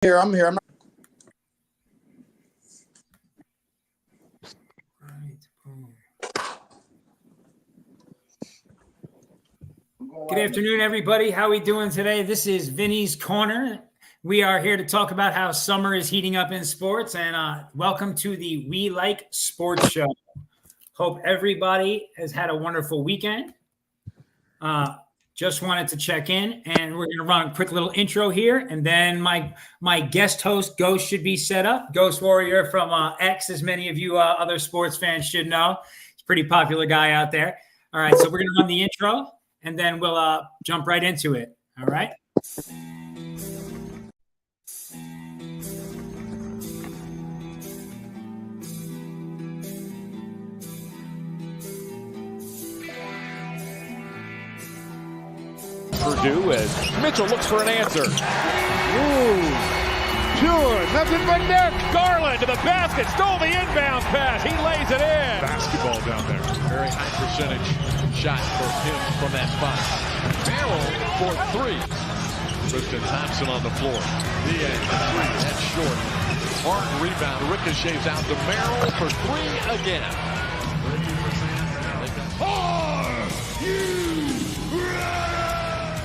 I'm here. Good afternoon, everybody. How are we doing today? This is Vinny's Corner. We are here to talk about how summer is heating up in sports, and welcome to the We Like Sports Show. Hope everybody has had a wonderful weekend. Just wanted to check in, and we're going to run a quick little intro here, and then my guest host, Ghost, should be set up. Ghost Warrior from X, as many of you other sports fans should know. He's a pretty popular guy out there. All right, so we're going to run the intro, and then we'll jump right into it. All right? Purdue as Mitchell looks for an answer. Ooh, pure, nothing but net. Garland to the basket, stole the inbound pass. He lays it in. Basketball down there. Very high percentage shot for him from that spot. Merrill for three. Tristan Thompson on the floor. Diaz the three, that's short. Hard rebound, ricochets out to Merrill for three again.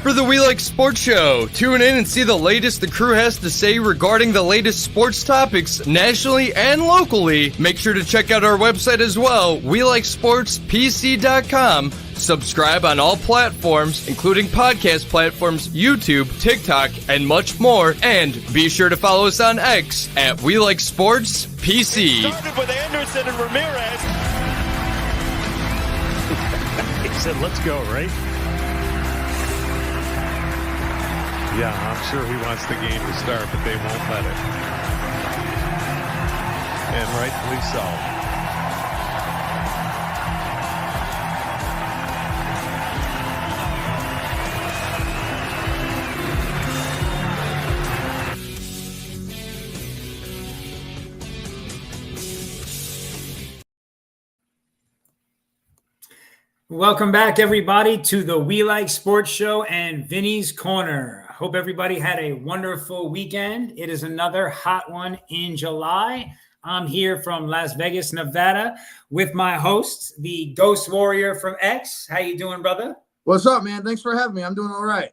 For the We Like Sports Show, tune in and see the latest the crew has to say regarding the latest sports topics nationally and locally. Make sure to check out our website as well, WeLikeSportsPC.com. Subscribe on all platforms, including podcast platforms, YouTube, TikTok, and much more. And be sure to follow us on X at We Like Sports PC. Started with Anderson and Ramirez. He said, let's go, right? Yeah, I'm sure he wants the game to start, but they won't let it. And rightfully so. Welcome back, everybody, to the We Like Sports Show and Vinny's Corner. Hope everybody had a wonderful weekend. It is another hot one in July. I'm here from Las Vegas, Nevada, with my host, the Ghost Warrior from X. How you doing, brother? What's up, man? Thanks for having me. I'm doing all right.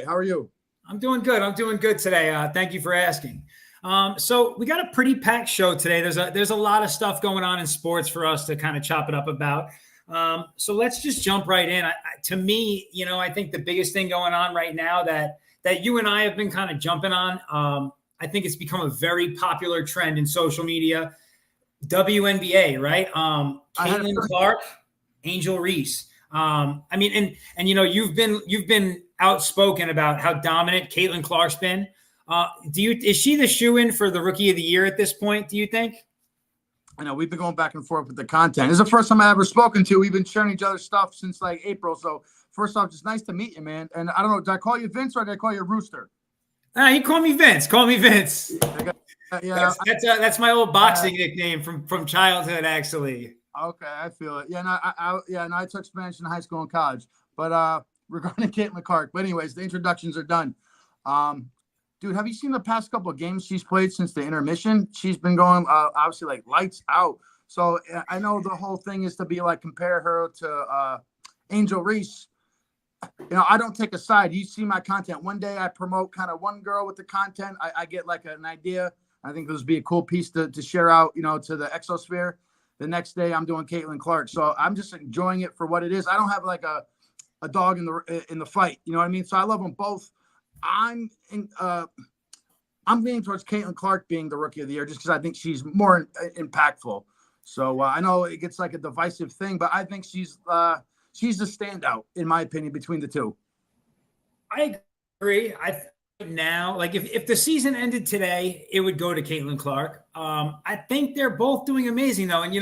How are you? I'm doing good. Today. Thank you for asking. So we got a pretty packed show today. There's a lot of stuff going on in sports for us to kind of chop it up about. So let's just jump right in. To me, I think the biggest thing going on right now that you and I have been kind of jumping on, I think it's become a very popular trend in social media. WNBA, right? Caitlin Clark, Angel Reese. You've been outspoken about how dominant Caitlin Clark's been. Is she the shoo-in for the Rookie of the Year at this point, do you think? I know we've been going back and forth with the content. This is the first time I've ever spoken to. We've been sharing each other's stuff since like April. So first off, just nice to meet you, man. And I don't know, did I call you Vince or did I call you Rooster? You call me Vince. Yeah, that's my old boxing nickname from childhood, actually. Okay, I feel it. Yeah, I took Spanish in high school and college. But regarding Caitlin Clark, but anyways, the introductions are done. Dude, have you seen the past couple of games she's played since the intermission? She's been going, obviously, like lights out. So I know the whole thing is to be like compare her to Angel Reese. I don't take a side. You see my content. One day I promote kind of one girl with the content. I get like an idea. I think this would be a cool piece to share out, to the exosphere. The next day I'm doing Caitlin Clark. So I'm just enjoying it for what it is. I don't have like a dog in the fight. You know what I mean? So I love them both. I'm leaning towards Caitlin Clark being the Rookie of the Year just because I think she's more impactful. So I know it gets like a divisive thing, but I think she's the standout in my opinion between the two. I agree. Now, like if the season ended today, it would go to Caitlin Clark. I think they're both doing amazing though, and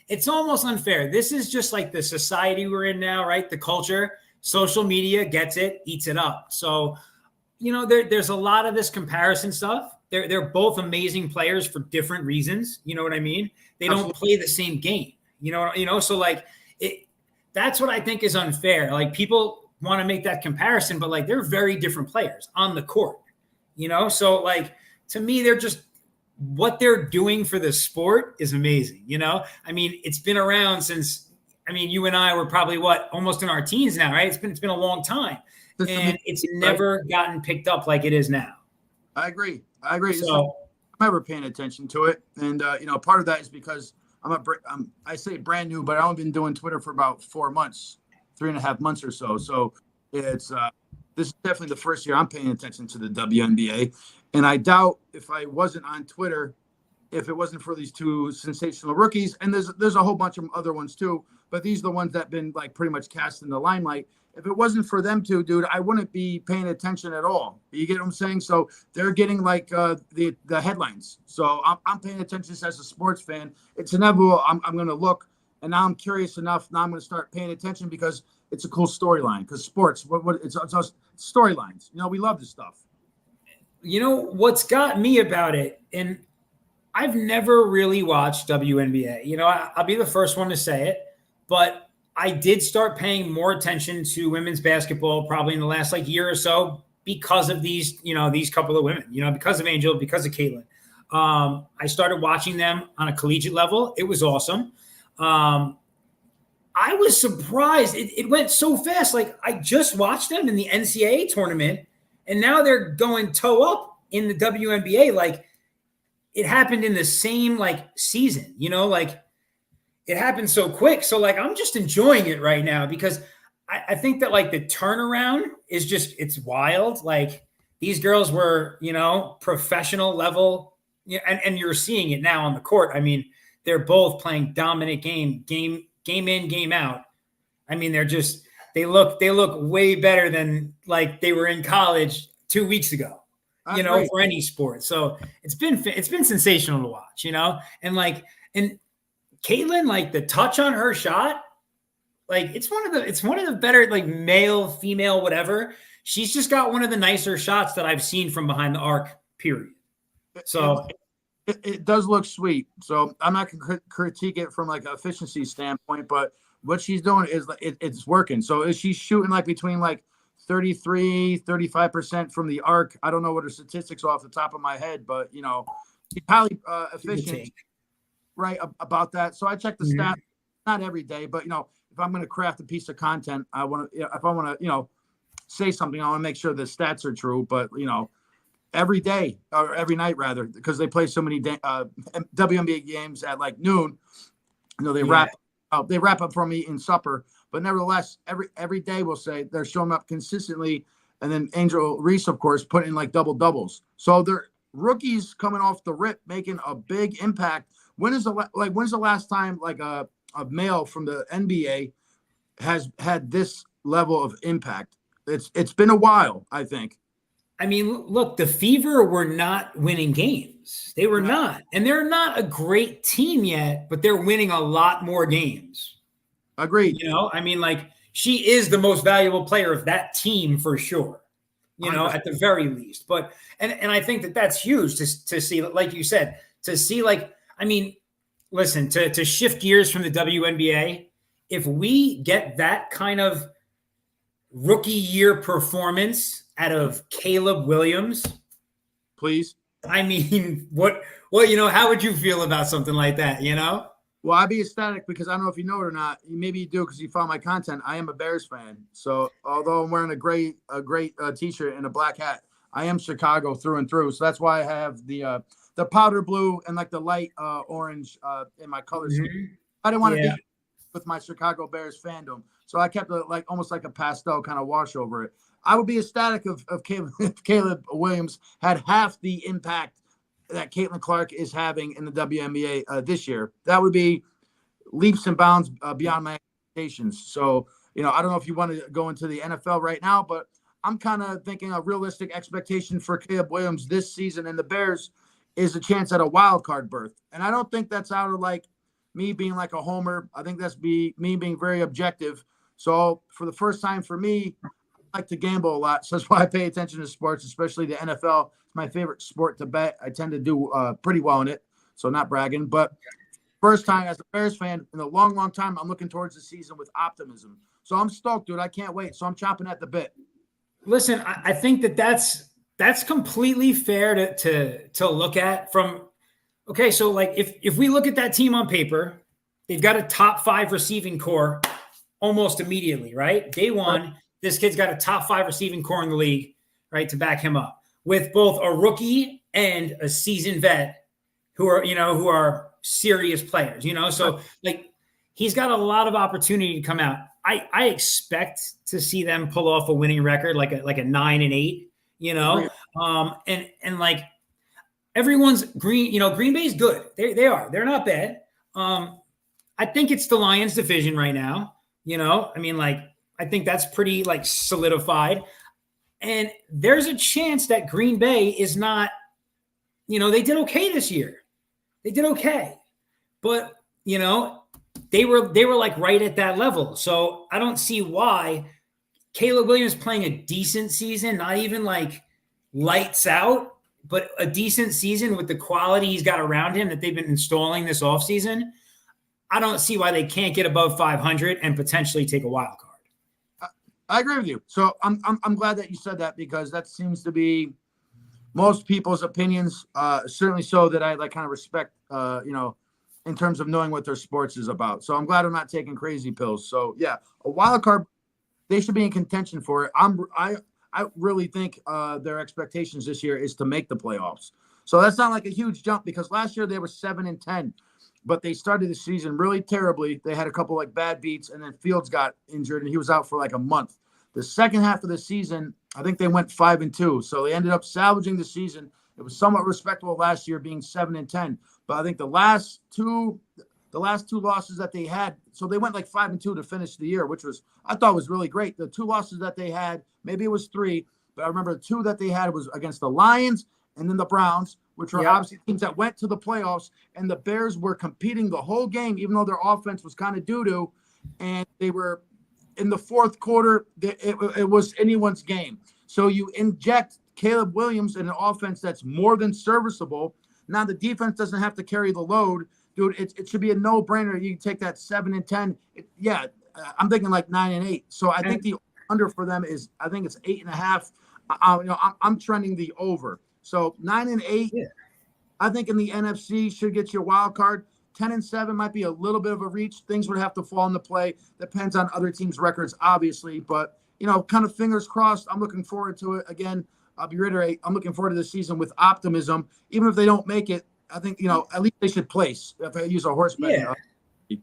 it's almost unfair. This is just like the society we're in now, right? The culture, social media gets it, eats it up. So. There's a lot of this comparison stuff. They're both amazing players for different reasons. You know what I mean? They don't play the same game. So like that's what I think is unfair. Like people want to make that comparison, but like they're very different players on the court. So like to me, they're just what they're doing for the sport is amazing. I mean, it's been around since, you and I were probably almost in our teens now, right? It's been a long time, and it's never gotten picked up like it is now. I agree. So I'm ever paying attention to it. And, part of that is because I say brand new, but I've only been doing Twitter for about 4 months, 3.5 months or so. So it's, this is definitely the first year I'm paying attention to the WNBA. And I doubt if I wasn't on Twitter, if it wasn't for these two sensational rookies, and there's a whole bunch of other ones too, but these are the ones that have been like pretty much cast in the limelight. If it wasn't for them two, dude, I wouldn't be paying attention at all. You get what I'm saying? So they're getting like the headlines. So I'm paying attention as a sports fan. It's inevitable. I'm going to look, and now I'm curious enough. Now I'm going to start paying attention because it's a cool storyline. Because sports, it's storylines. We love this stuff. What's got me about it, and I've never really watched WNBA. I'll be the first one to say it, but I did start paying more attention to women's basketball probably in the last year or so because of these couple of women, because of Angel, because of Caitlin. I started watching them on a collegiate level. It was awesome. I was surprised. It went so fast. I just watched them in the NCAA tournament, and now they're going toe up in the WNBA. It happened in the same season, it happened so quick. So I'm just enjoying it right now because I think that the turnaround is it's wild. These girls were, professional level, and you're seeing it now on the court. They're both playing dominant game in, game out. They look way better than they were in college 2 weeks ago, for any sport. So it's been sensational to watch, and Caitlin, the touch on her shot, it's one of the better, male, female, whatever. She's just got one of the nicer shots that I've seen from behind the arc, period. So it does look sweet. So I'm not going to critique it from an efficiency standpoint, but what she's doing is it's working. So is she shooting between 33, 35% from the arc? I don't know what her statistics are off the top of my head, but she's highly efficient. Right about that. So I check the stats, not every day, but if I'm going to craft a piece of content, if I want to say something, I want to make sure the stats are true. But every day or every night rather, because they play so many WNBA games at noon. They wrap up for me in supper. But nevertheless, every day we'll say they're showing up consistently, and then Angel Reese, of course, putting in double doubles. So they're rookies coming off the rip, making a big impact. When's the last time a male from the NBA has had this level of impact? It's been a while, I think. Look, the Fever were not winning games. They were not. And they're not a great team yet, but they're winning a lot more games. Agreed. She is the most valuable player of that team for sure, 100%. At the very least. But and I think that's huge to see, like you said, to see listen, to shift gears from the WNBA, if we get that kind of rookie year performance out of Caleb Williams, please. What, how would you feel about something like that, Well, I'd be ecstatic because I don't know if you know it or not. Maybe you do because you follow my content. I am a Bears fan. So although I'm wearing a great T-shirt and a black hat, I am Chicago through and through. So that's why I have the powder blue and the light orange in my color scheme. I didn't want to be with my Chicago Bears fandom. So I kept it almost like a pastel kind of wash over it. I would be ecstatic if Caleb Williams had half the impact that Caitlin Clark is having in the WNBA this year. That would be leaps and bounds beyond my expectations. So, I don't know if you want to go into the NFL right now, but I'm kind of thinking a realistic expectation for Caleb Williams this season and the Bears is a chance at a wild card berth. And I don't think that's out of me being a homer. I think that's me being very objective. So for the first time for me, I like to gamble a lot. So that's why I pay attention to sports, especially the NFL. It's my favorite sport to bet. I tend to do pretty well in it. So not bragging, but first time as a Bears fan in a long, long time, I'm looking towards the season with optimism. So I'm stoked, dude. I can't wait. So I'm chomping at the bit. Listen, I think that's That's completely fair to look at from. Okay, so like if we look at that team on paper, they've got a top 5 receiving core almost immediately, right? Day one, this kid's got a top 5 receiving core in the league, right, to back him up with both a rookie and a seasoned vet who are serious players, So like he's got a lot of opportunity to come out. I expect to see them pull off a winning record, like a 9-8, and like everyone's Green Bay's good. They are. They're not bad. I think it's the Lions division right now. I think that's pretty like solidified. And there's a chance that Green Bay is not, they did okay this year. They did okay. But, they were like right at that level. So I don't see why Caleb Williams playing a decent season, not even like lights out, but a decent season with the quality he's got around him that they've been installing this offseason. I don't see why they can't get above 500 and potentially take a wild card. I agree with you. So I'm glad that you said that, because that seems to be most people's opinions. Certainly so that I like kind of respect, in terms of knowing what their sports is about. So I'm glad I'm not taking crazy pills. So yeah, a wild card, they should be in contention for it. I really think their expectations this year is to make the playoffs. So that's not like a huge jump, because last year they were 7-10. But they started the season really terribly. They had a couple like bad beats, and then Fields got injured, and he was out for like a month. The second half of the season, I think they went 5-2. So they ended up salvaging the season. It was somewhat respectable last year, being 7-10. But I think the last two losses that they had, so they went like 5-2 to finish the year, which I thought was really great. The 2 losses that they had, maybe it was 3, but I remember the 2 that they had was against the Lions and then the Browns, which were obviously teams that went to the playoffs, and the Bears were competing the whole game, even though their offense was kind of doo-doo, and they were in the fourth quarter, it was anyone's game. So you inject Caleb Williams in an offense that's more than serviceable. Now the defense doesn't have to carry the load. Dude, it should be a no-brainer. You can take that 7-10. I'm thinking like 9-8. So I think the under for them is, I think it's 8.5. I'm trending the over. So 9-8, I think in the NFC should get you a wild card. 10-7 might be a little bit of a reach. Things would have to fall into play. Depends on other teams' records, obviously. But, kind of fingers crossed. I'm looking forward to it. Again, I'll reiterate, I'm looking forward to this season with optimism. Even if they don't make it, I think, at least they should place, if I use a horse bet. Yeah.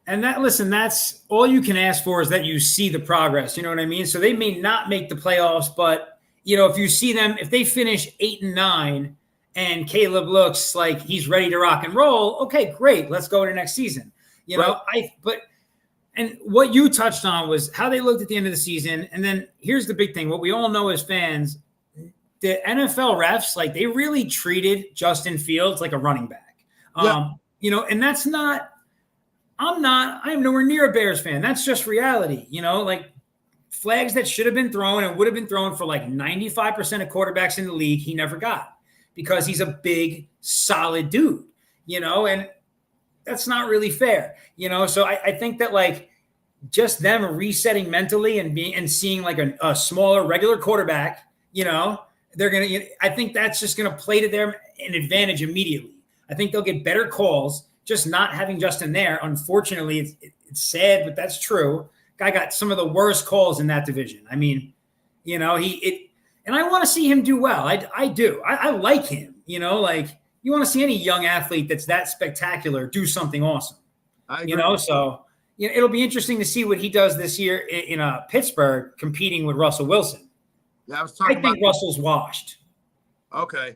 And that's all you can ask for, is that you see the progress. You know what I mean? So they may not make the playoffs, but if you see them, if they finish 8-9 and Caleb looks like he's ready to rock and roll, okay, great. Let's go to next season. And what you touched on was how they looked at the end of the season. And then here's the big thing. What we all know as fans, the NFL refs, like they really treated Justin Fields like a running back. And that's not, I'm nowhere near a Bears fan. That's just reality, like flags that should have been thrown and would have been thrown for like 95% of quarterbacks in the league, he never got, because he's a big, solid dude, and that's not really fair, So I think that like just them resetting mentally and seeing like a smaller regular quarterback, they're going to, I think that's just going to play to their an advantage immediately. I think they'll get better calls, just not having Justin there. Unfortunately, it's sad, but that's true. Guy got some of the worst calls in that division. I mean, and I want to see him do well. I do. I like him, like you want to see any young athlete that's that spectacular do something awesome, so it'll be interesting to see what he does this year in Pittsburgh competing with Russell Wilson. Yeah, I think Russell's washed. Okay.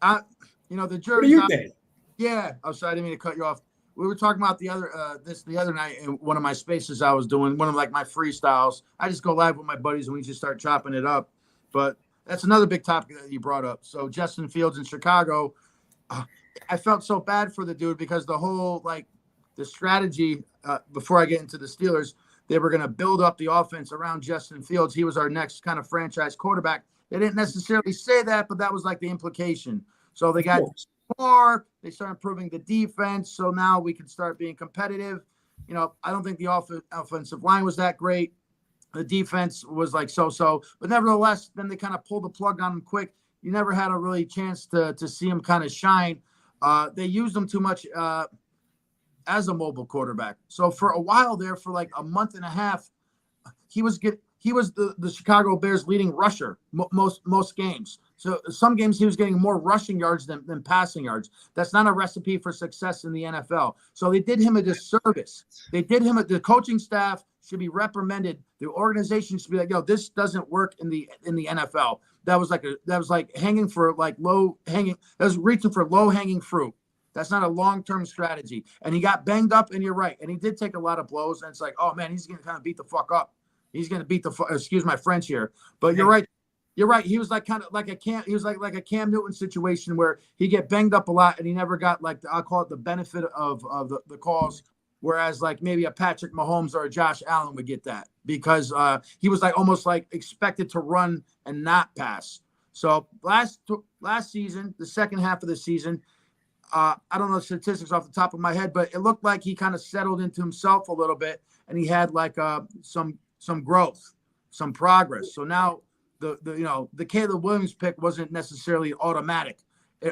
The jury's what do you think? Yeah. I'm sorry, I didn't mean to cut you off. We were talking about the other night in one of my spaces I was doing, one of like my freestyles. I just go live with my buddies and we just start chopping it up. But that's another big topic that you brought up. So Justin Fields in Chicago, I felt so bad for the dude, because the whole the strategy before I get into the Steelers, they were going to build up the offense around Justin Fields. He was our next kind of franchise quarterback. They didn't necessarily say that, but that was like the implication. So they got more. They started improving the defense. So now we can start being competitive. I don't think the offensive line was that great. The defense was like so, but nevertheless, then they kind of pulled the plug on him quick. You never had a really chance to see him kind of shine. They used him too much as a mobile quarterback. So for a while there, for like a month and a half, he was the Chicago Bears leading rusher most games. So some games he was getting more rushing yards than passing yards. That's not a recipe for success in the NFL. So they did him a disservice. The coaching staff should be reprimanded. The organization should be like, yo, this doesn't work in the NFL. That was like hanging for like that was reaching for low hanging fruit. That's not a long-term strategy. And he got banged up, and you're right. And he did take a lot of blows. And it's like, oh man, he's gonna kind of beat the fuck up. He's gonna beat excuse my French here. But you're right. You're right. He was like kind of like a Cam Newton situation where he get banged up a lot and he never got like I'll call it the benefit of the calls. Whereas like maybe a Patrick Mahomes or a Josh Allen would get that because he was like almost like expected to run and not pass. So last season, the second half of the season, I don't know the statistics off the top of my head, but it looked like he kind of settled into himself a little bit and he had like some growth, some progress. So now the Caleb Williams pick wasn't necessarily automatic.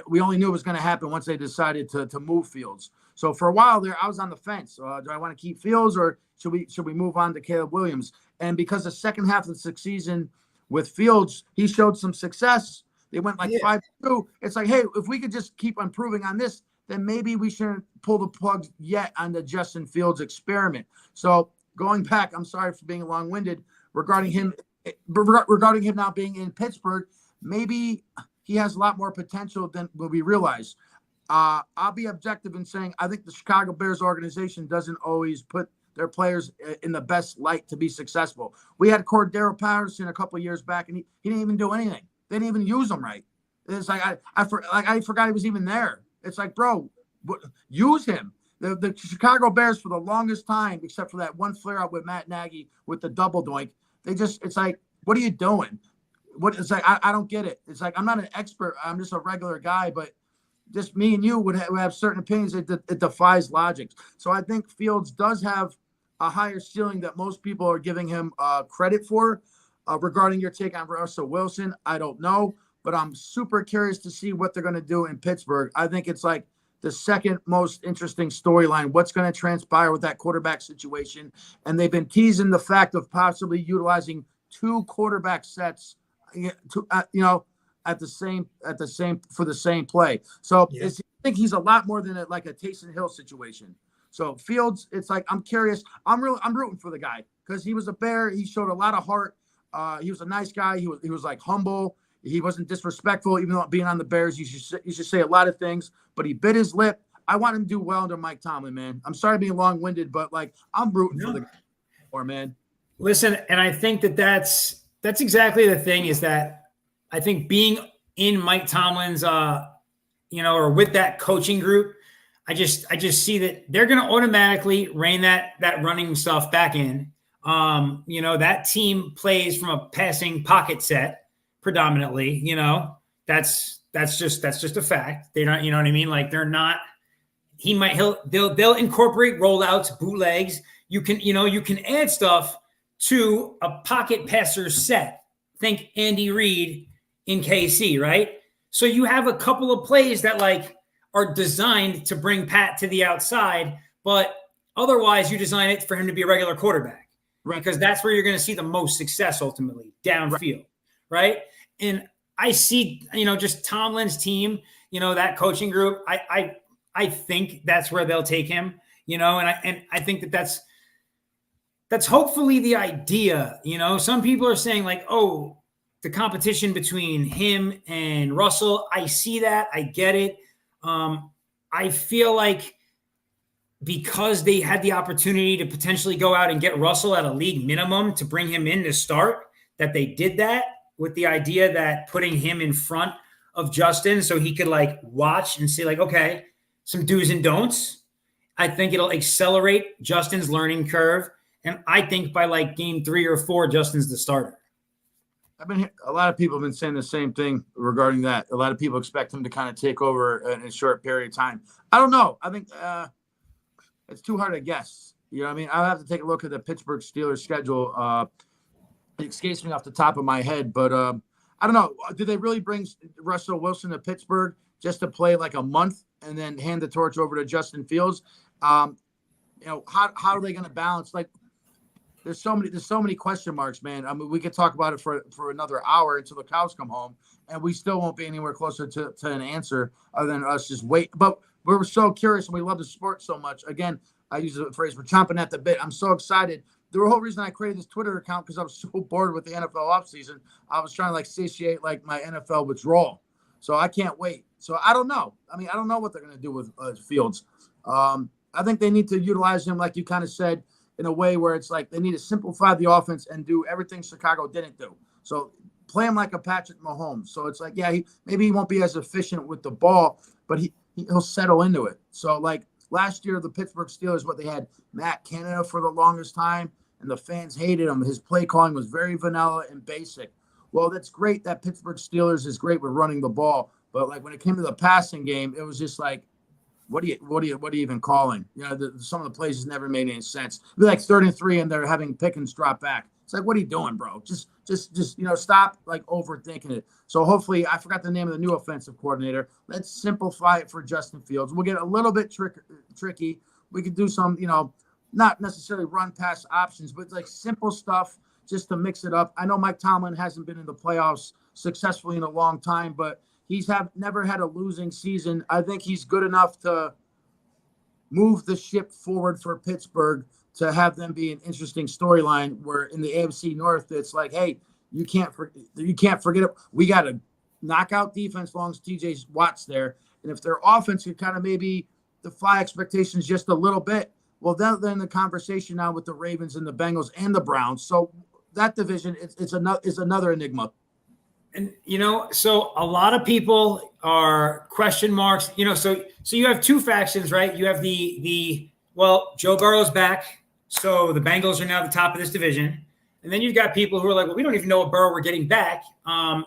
We only knew it was going to happen once they decided to move Fields. So for a while there, I was on the fence. Do I want to keep Fields or should we move on to Caleb Williams? And because the second half of the season with Fields, he showed some success. They went like 5-2. It's like, hey, if we could just keep improving on this, then maybe we shouldn't pull the plug yet on the Justin Fields experiment. So going back, I'm sorry for being long-winded regarding him now being in Pittsburgh. Maybe he has a lot more potential than we realize. I'll be objective in saying I think the Chicago Bears organization doesn't always put their players in the best light to be successful. We had Cordero Patterson a couple of years back, and he didn't even do anything. They didn't even use him right. It's like I forgot he was even there. It's like, bro, use him. The Chicago Bears for the longest time, except for that one flare out with Matt Nagy with the double doink, it's like, what are you doing? It's like I don't get it. It's like I'm not an expert. I'm just a regular guy, but just me and you would have certain opinions. It defies logic. So I think Fields does have a higher ceiling that most people are giving him credit for. Regarding your take on Russell Wilson, I don't know, but I'm super curious to see what they're going to do in Pittsburgh. I think it's like the second most interesting storyline. What's going to transpire with that quarterback situation? And they've been teasing the fact of possibly utilizing 2 quarterback sets, at the same for the same play. So I think he's a lot more than like a Taysom Hill situation. So Fields, it's like I'm curious. I'm rooting for the guy because he was a Bear. He showed a lot of heart. He was a nice guy. He was like humble. He wasn't disrespectful. Even though being on the Bears, you should say a lot of things. But he bit his lip. I want him to do well under Mike Tomlin, man. I'm sorry being long-winded, but like I'm rooting for the guy, man. Listen, and I think that's exactly the thing is that I think being in Mike Tomlin's, or with that coaching group, I just see that they're going to automatically rein that running stuff back in. That team plays from a passing pocket set predominantly. That's just a fact. They're not, you know what I mean? Like they're not. They'll incorporate rollouts, bootlegs. You can add stuff to a pocket passer set. Think Andy Reid in KC, right? So you have a couple of plays that like are designed to bring Pat to the outside, but otherwise you design it for him to be a regular quarterback, right? Because that's where you're going to see the most success ultimately downfield, right? And I see, just Tomlin's team, that coaching group. I think that's where they'll take him, and I think that's hopefully the idea. Some people are saying like, oh, the competition between him and Russell. I see that. I get it. I feel like because they had the opportunity to potentially go out and get Russell at a league minimum to bring him in to start, that they did that with the idea that putting him in front of Justin so he could like watch and see like, okay, some do's and don'ts. I think it'll accelerate Justin's learning curve. And I think by like game 3 or 4, Justin's the starter. A lot of people have been saying the same thing regarding that. A lot of people expect him to kind of take over in a short period of time. I don't know. I think it's too hard to guess. You know what I mean? I'll have to take a look at the Pittsburgh Steelers schedule It escapes me off the top of my head, but I don't know. Did they really bring Russell Wilson to Pittsburgh just to play like a month and then hand the torch over to Justin Fields? How are they going to balance? Like, there's so many question marks, man. I mean, we could talk about it for another hour until the cows come home, and we still won't be anywhere closer to an answer other than us just wait. But we're so curious, and we love the sport so much. Again, I use the phrase, we're chomping at the bit. I'm so excited. The whole reason I created this Twitter account because I was so bored with the NFL offseason. I was trying to satiate my NFL withdrawal. So I can't wait. So I don't know. I mean, I don't know what they're going to do with Fields. I think they need to utilize him, like you kind of said, in a way where it's like they need to simplify the offense and do everything Chicago didn't do. So play him like a Patrick Mahomes. So it's like, yeah, maybe he won't be as efficient with the ball, but he'll settle into it. So last year, the Pittsburgh Steelers, what they had Matt Canada for the longest time, and the fans hated him. His play calling was very vanilla and basic. Well, that's great that Pittsburgh Steelers is great with running the ball, but when it came to the passing game, it was just like, what are you even calling? Some of the plays just never made any sense. It'd be like 3rd and 3, and they're having Pickens drop back. It's like, what are you doing, bro? Just stop overthinking it. So hopefully, I forgot the name of the new offensive coordinator. Let's simplify it for Justin Fields. We'll get a little bit tricky. We could do some, not necessarily run pass options, but simple stuff just to mix it up. I know Mike Tomlin hasn't been in the playoffs successfully in a long time, but he's never had a losing season. I think he's good enough to move the ship forward for Pittsburgh to have them be an interesting storyline where in the AFC North, it's like, hey, you can't forget it. We got a knockout defense as long as TJ Watt's there. And if their offense could kind of maybe defy expectations just a little bit, well, then the conversation now with the Ravens and the Bengals and the Browns. So that division is another enigma. And, so a lot of people are question marks, so you have two factions, right? You have Joe Burrow's back. So the Bengals are now the top of this division. And then you've got people who are like, well, we don't even know what Burrow we're getting back.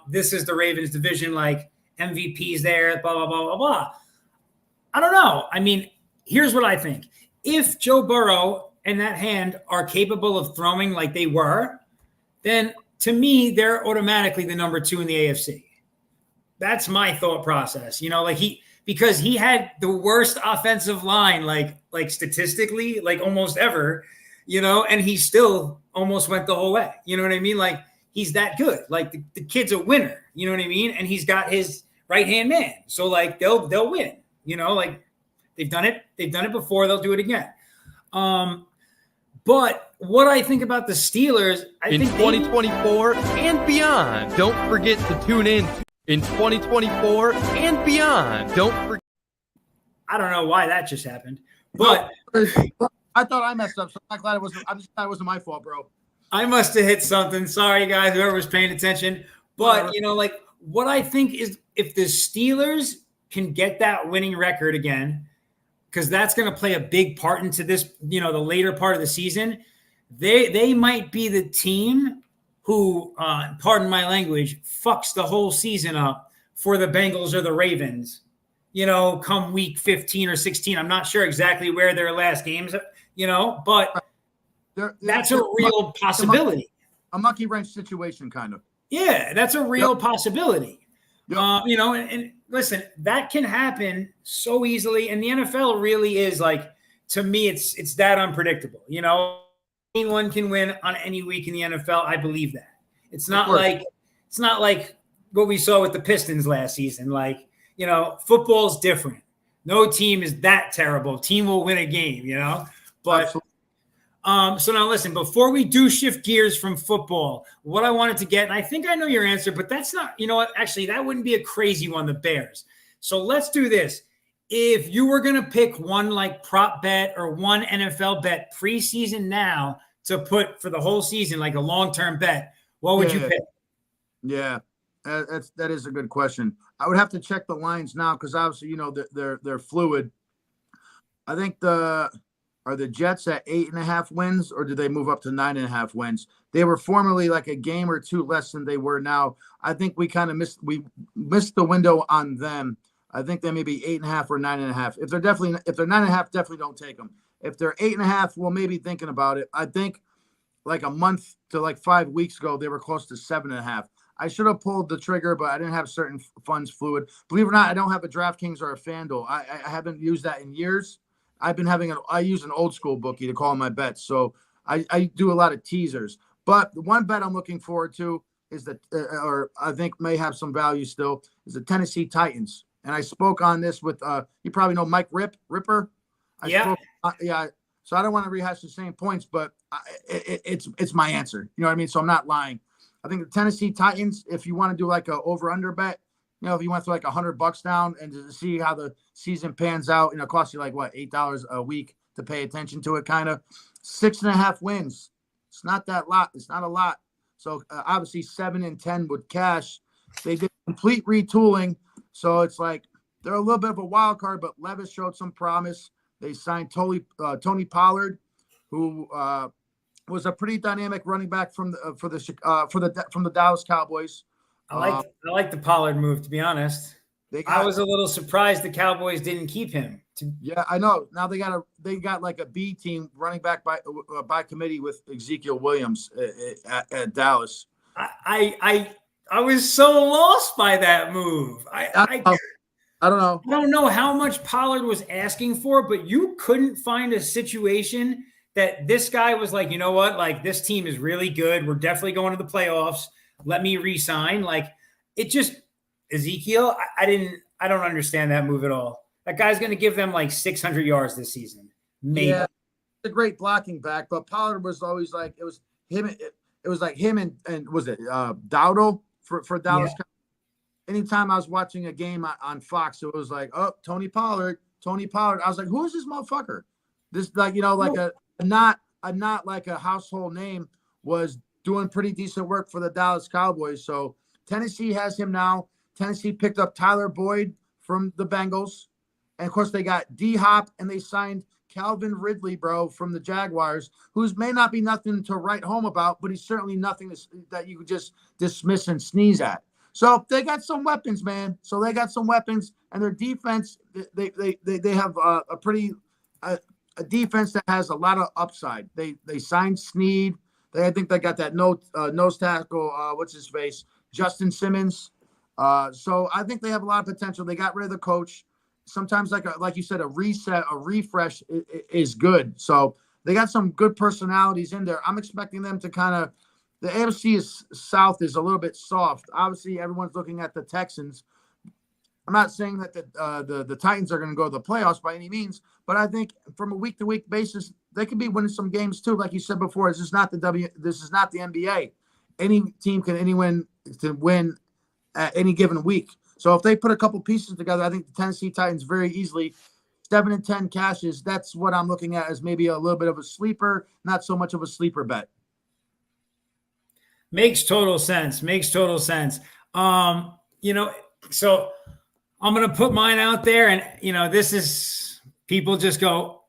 This is the Ravens division, MVP's there, blah, blah, blah, blah, blah. I don't know. I mean, here's what I think. If Joe Burrow and that hand are capable of throwing like they were, then to me, they're automatically the number 2 in the AFC. That's my thought process. Because he had the worst offensive line, statistically, almost ever, and he still almost went the whole way. You know what I mean? He's that good. The kid's a winner. You know what I mean? And he's got his right-hand man. So they'll win. They've done it. They've done it before. They'll do it again. But what I think about the Steelers, in 2024 and beyond, don't forget to tune in. In 2024 and beyond, don't forget. I don't know why that just happened, but I thought I messed up. So I'm glad it wasn't. I'm just glad it wasn't my fault, bro. I must have hit something. Sorry, guys, whoever was paying attention. But what I think is if the Steelers can get that winning record again, because that's going to play a big part into this, the later part of the season, they might be the team who, pardon my language, fucks the whole season up for the Bengals or the Ravens, come week 15 or 16. I'm not sure exactly where their last games, but that's a real possibility. A monkey wrench situation, kind of. Yeah, that's a real possibility. Yep. And listen, that can happen so easily. And the NFL really is to me, it's that unpredictable. Anyone can win on any week in the NFL. I believe that. It's not like what we saw with the Pistons last season. Football's different. No team is that terrible. Team will win a game, But absolutely. So now listen, before we do shift gears from football, what I wanted to get, and I think I know your answer, but that's not, actually that wouldn't be a crazy one, the Bears. So let's do this. If you were going to pick one prop bet or one NFL bet preseason now to put for the whole season, a long-term bet, what would you pick? Yeah, that is a good question. I would have to check the lines now because obviously, they're fluid. I think are the Jets at 8.5 wins, or did they move up to 9.5 wins? They were formerly a game or two less than they were now. I think we kind of missed the window on them. I think they may be 8.5 or 9.5. If they're 9.5, definitely don't take them. If they're 8.5, well, maybe thinking about it. I think like a month to like 5 weeks ago, they were close to 7.5. I should have pulled the trigger, but I didn't have certain funds fluid. Believe it or not, I don't have a DraftKings or a FanDuel. I haven't used that in years. I use an old school bookie to call my bets. So I do a lot of teasers. But the one bet I'm looking forward to is or I think may have some value still, is the Tennessee Titans. And I spoke on this with, you probably know Mike Ripper. Yeah. So I don't want to rehash the same points, but it's my answer. You know what I mean? So I'm not lying. I think the Tennessee Titans, if you want to do like a over-under bet, if you went to like $100 down and to see how the season pans out, it costs you like what, $8 a week to pay attention to it, kind of. 6.5 wins. It's not that lot. It's not a lot. So obviously 7-10 with cash. They did complete retooling. So it's like they're a little bit of a wild card, but Levis showed some promise. They signed Tony Pollard, who was a pretty dynamic running back from the Dallas Cowboys. I like the Pollard move, to be honest. I was a little surprised the Cowboys didn't keep him. Yeah, I know. Now they got like a B team running back by committee with Ezekiel Williams at Dallas. I was so lost by that move. I don't know. I don't know how much Pollard was asking for, but you couldn't find a situation that this guy was like, you know what? Like, this team is really good. We're definitely going to the playoffs. Let me re-sign. Like, it just Ezekiel. I don't understand that move at all. That guy's going to give them like 600 yards this season. Maybe. Yeah, a great blocking back, but Pollard was always like, it was him. It was like him and was it Dowdle for Dallas? Yeah. Anytime I was watching a game on Fox, it was like, oh, Tony Pollard. I was like, who is this motherfucker? This, like, not like a household name, was doing pretty decent work for the Dallas Cowboys. So Tennessee has him now. Tennessee picked up Tyler Boyd from the Bengals. And of course they got D-Hop, and they signed Calvin Ridley, bro, from the Jaguars, who's may not be nothing to write home about, but he's certainly nothing that you could just dismiss and sneeze at. So they got some weapons, man. And their defense, they have a pretty a defense that has a lot of upside. They signed Snead. I think they got that nose tackle. What's his face? Justin Simmons. So I think they have a lot of potential. They got rid of the coach. Sometimes, like you said, a reset, a refresh is good. So they got some good personalities in there. I'm expecting them to kind of. The AFC South is a little bit soft. Obviously, everyone's looking at the Texans. I'm not saying that the Titans are going to go to the playoffs by any means, but I think from a week-to-week basis, they could be winning some games too. Like you said before, this is not the NBA. Any team can win at any given week. So if they put a couple pieces together, I think the Tennessee Titans very easily 7-10 cashes. That's what I'm looking at as maybe a little bit of a sleeper, not so much of a sleeper bet. Makes total sense. So I'm going to put mine out there, and, this is, people just go,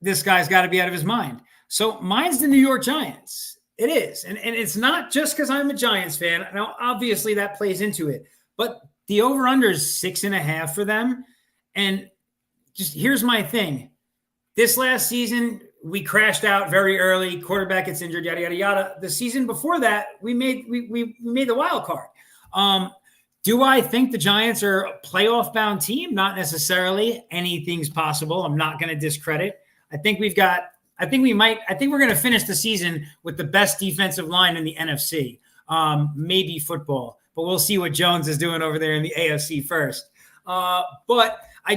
this guy's got to be out of his mind. So mine's the New York Giants. It is. And it's not just because I'm a Giants fan. Now, obviously that plays into it, but the over-under is 6.5 for them. And just here's my thing. This last season, we crashed out very early. Quarterback gets injured, yada, yada, yada. The season before that, we made the wild card. Do I think the Giants are a playoff-bound team? Not necessarily. Anything's possible. I'm not going to discredit. I think we're going to finish the season with the best defensive line in the NFC. Maybe football, but we'll see what Jones is doing over there in the AFC first. But I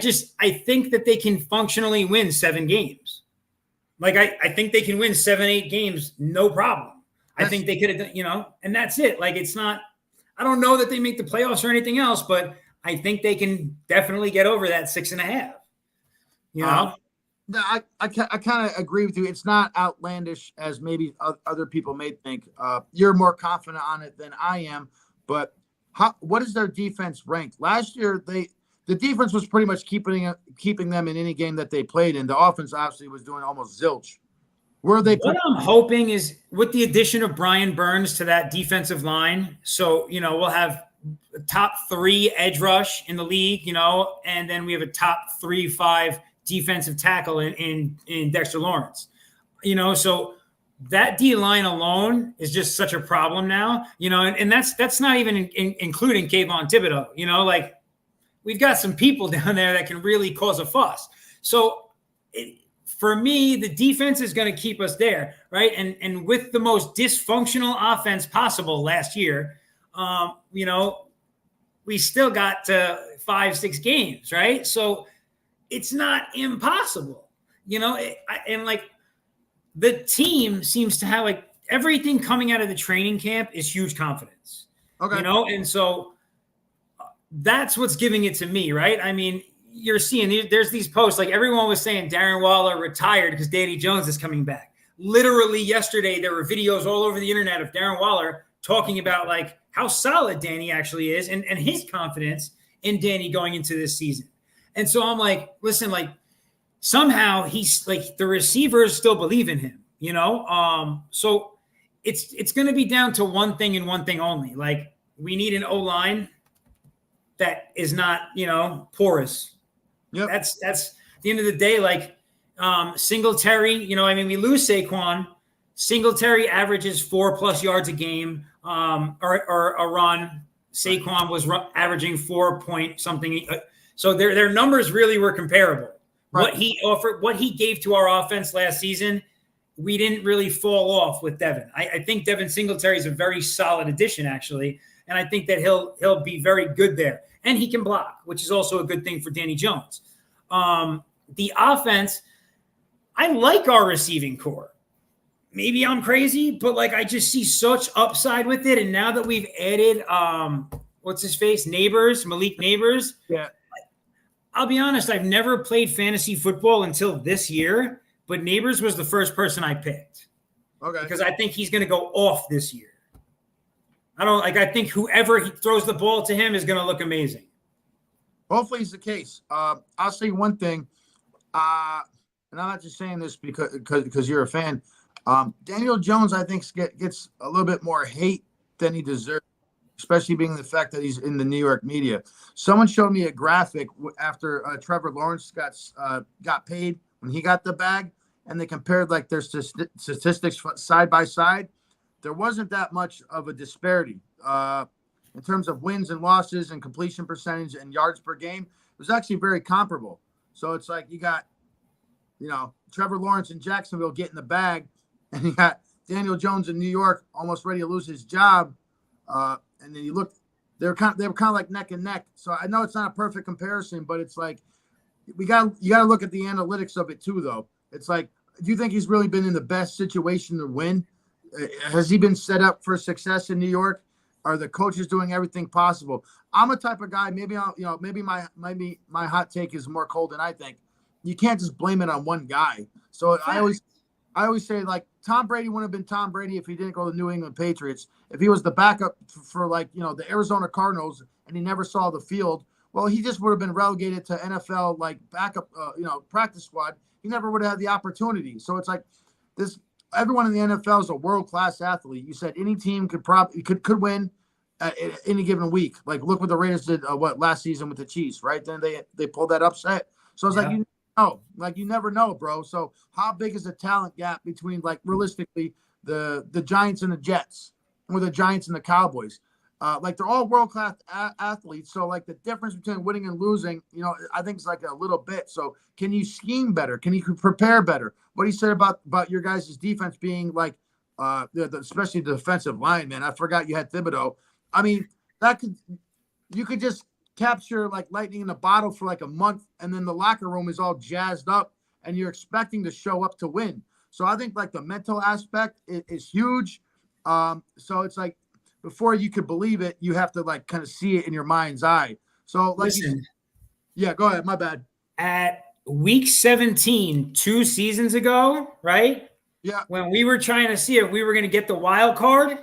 think that they can functionally win 7 games. Like, I think they can win 7-8 games, no problem. I think they could have done, and that's it. Like, it's not, I don't know that they make the playoffs or anything else, but I think they can definitely get over that 6.5. I kind of agree with you. It's not outlandish as maybe other people may think. You're more confident on it than I am. But what is their defense ranked? Last year, the defense was pretty much keeping them in any game that they played in. The offense obviously was doing almost zilch. What I'm hoping is with the addition of Brian Burns to that defensive line, so, we'll have a top 3 edge rush in the league, and then we have a top 3-5 defensive tackle in Dexter Lawrence. So that D line alone is just such a problem now, and that's not even including Kayvon Thibodeau, like we've got some people down there that can really cause a fuss. So for me, the defense is going to keep us there, right? And with the most dysfunctional offense possible last year, we still got to 5-6 games, right? So it's not impossible, and like the team seems to have like everything coming out of the training camp is huge confidence, Okay. And so that's what's giving it to me, right? I mean, you're seeing there's these posts like everyone was saying Darren Waller retired because Danny Jones is coming back. Literally yesterday, there were videos all over the internet of Darren Waller talking about like how solid Danny actually is and his confidence in Danny going into this season. And so I'm like, listen, like somehow he's like the receivers still believe in him, So it's going to be down to one thing and one thing only. Like we need an O-line that is not, porous. Yep. That's at the end of the day, like Singletary, we lose Saquon. Singletary averages 4+ yards a game or a run. Saquon was averaging 4 point something. So their numbers really were comparable. Right. What he offered, what he gave to our offense last season, we didn't really fall off with Devin. I think Devin Singletary is a very solid addition, actually. And I think that he'll be very good there. And he can block, which is also a good thing for Danny Jones. The offense, I like our receiving core. Maybe I'm crazy, but like I just see such upside with it. And now that we've added, what's his face? Malik Neighbors. Yeah. I'll be honest, I've never played fantasy football until this year, but Neighbors was the first person I picked. Okay. Because I think he's going to go off this year. I think whoever he throws the ball to him is going to look amazing. Hopefully it's the case. I'll say one thing, and I'm not just saying this because you're a fan. Daniel Jones, I think, gets a little bit more hate than he deserves, especially being the fact that he's in the New York media. Someone showed me a graphic after Trevor Lawrence got paid when he got the bag, and they compared like their statistics side by side. There wasn't that much of a disparity in terms of wins and losses and completion percentage and yards per game. It was actually very comparable. So it's like you got, Trevor Lawrence in Jacksonville getting the bag, and you got Daniel Jones in New York almost ready to lose his job. And then you look, they were kind of like neck and neck. So I know it's not a perfect comparison, but it's like you got to look at the analytics of it too, though. It's like, do you think he's really been in the best situation to win? Has he been set up for success in New York? Are the coaches doing everything possible? I'm a type of guy. Maybe my hot take is more cold than I think. You can't just blame it on one guy. So I always say like Tom Brady wouldn't have been Tom Brady if he didn't go to the New England Patriots. If he was the backup for the Arizona Cardinals and he never saw the field, well, he just would have been relegated to NFL like backup, practice squad. He never would have had the opportunity. So it's like this. Everyone in the NFL is a world-class athlete. You said any team could win at any given week. Like, look what the Raiders did last season with the Chiefs, right? Then they pulled that upset. So it's like you never know, bro. So how big is the talent gap between like realistically the Giants and the Jets or the Giants and the Cowboys? Like they're all world-class athletes. So like the difference between winning and losing, I think it's like a little bit. So can you scheme better? Can you prepare better? What he said about your guys' defense being like, especially the defensive line, man. I forgot you had Thibodeau. I mean, you could just capture like lightning in a bottle for like a month, and then the locker room is all jazzed up, and you're expecting to show up to win. So I think like the mental aspect is huge. So it's like before you could believe it, you have to like kind of see it in your mind's eye. So like, yeah, go ahead. My bad. At week 17, 2 seasons ago, right? Yeah. When we were trying to see if we were going to get the wild card,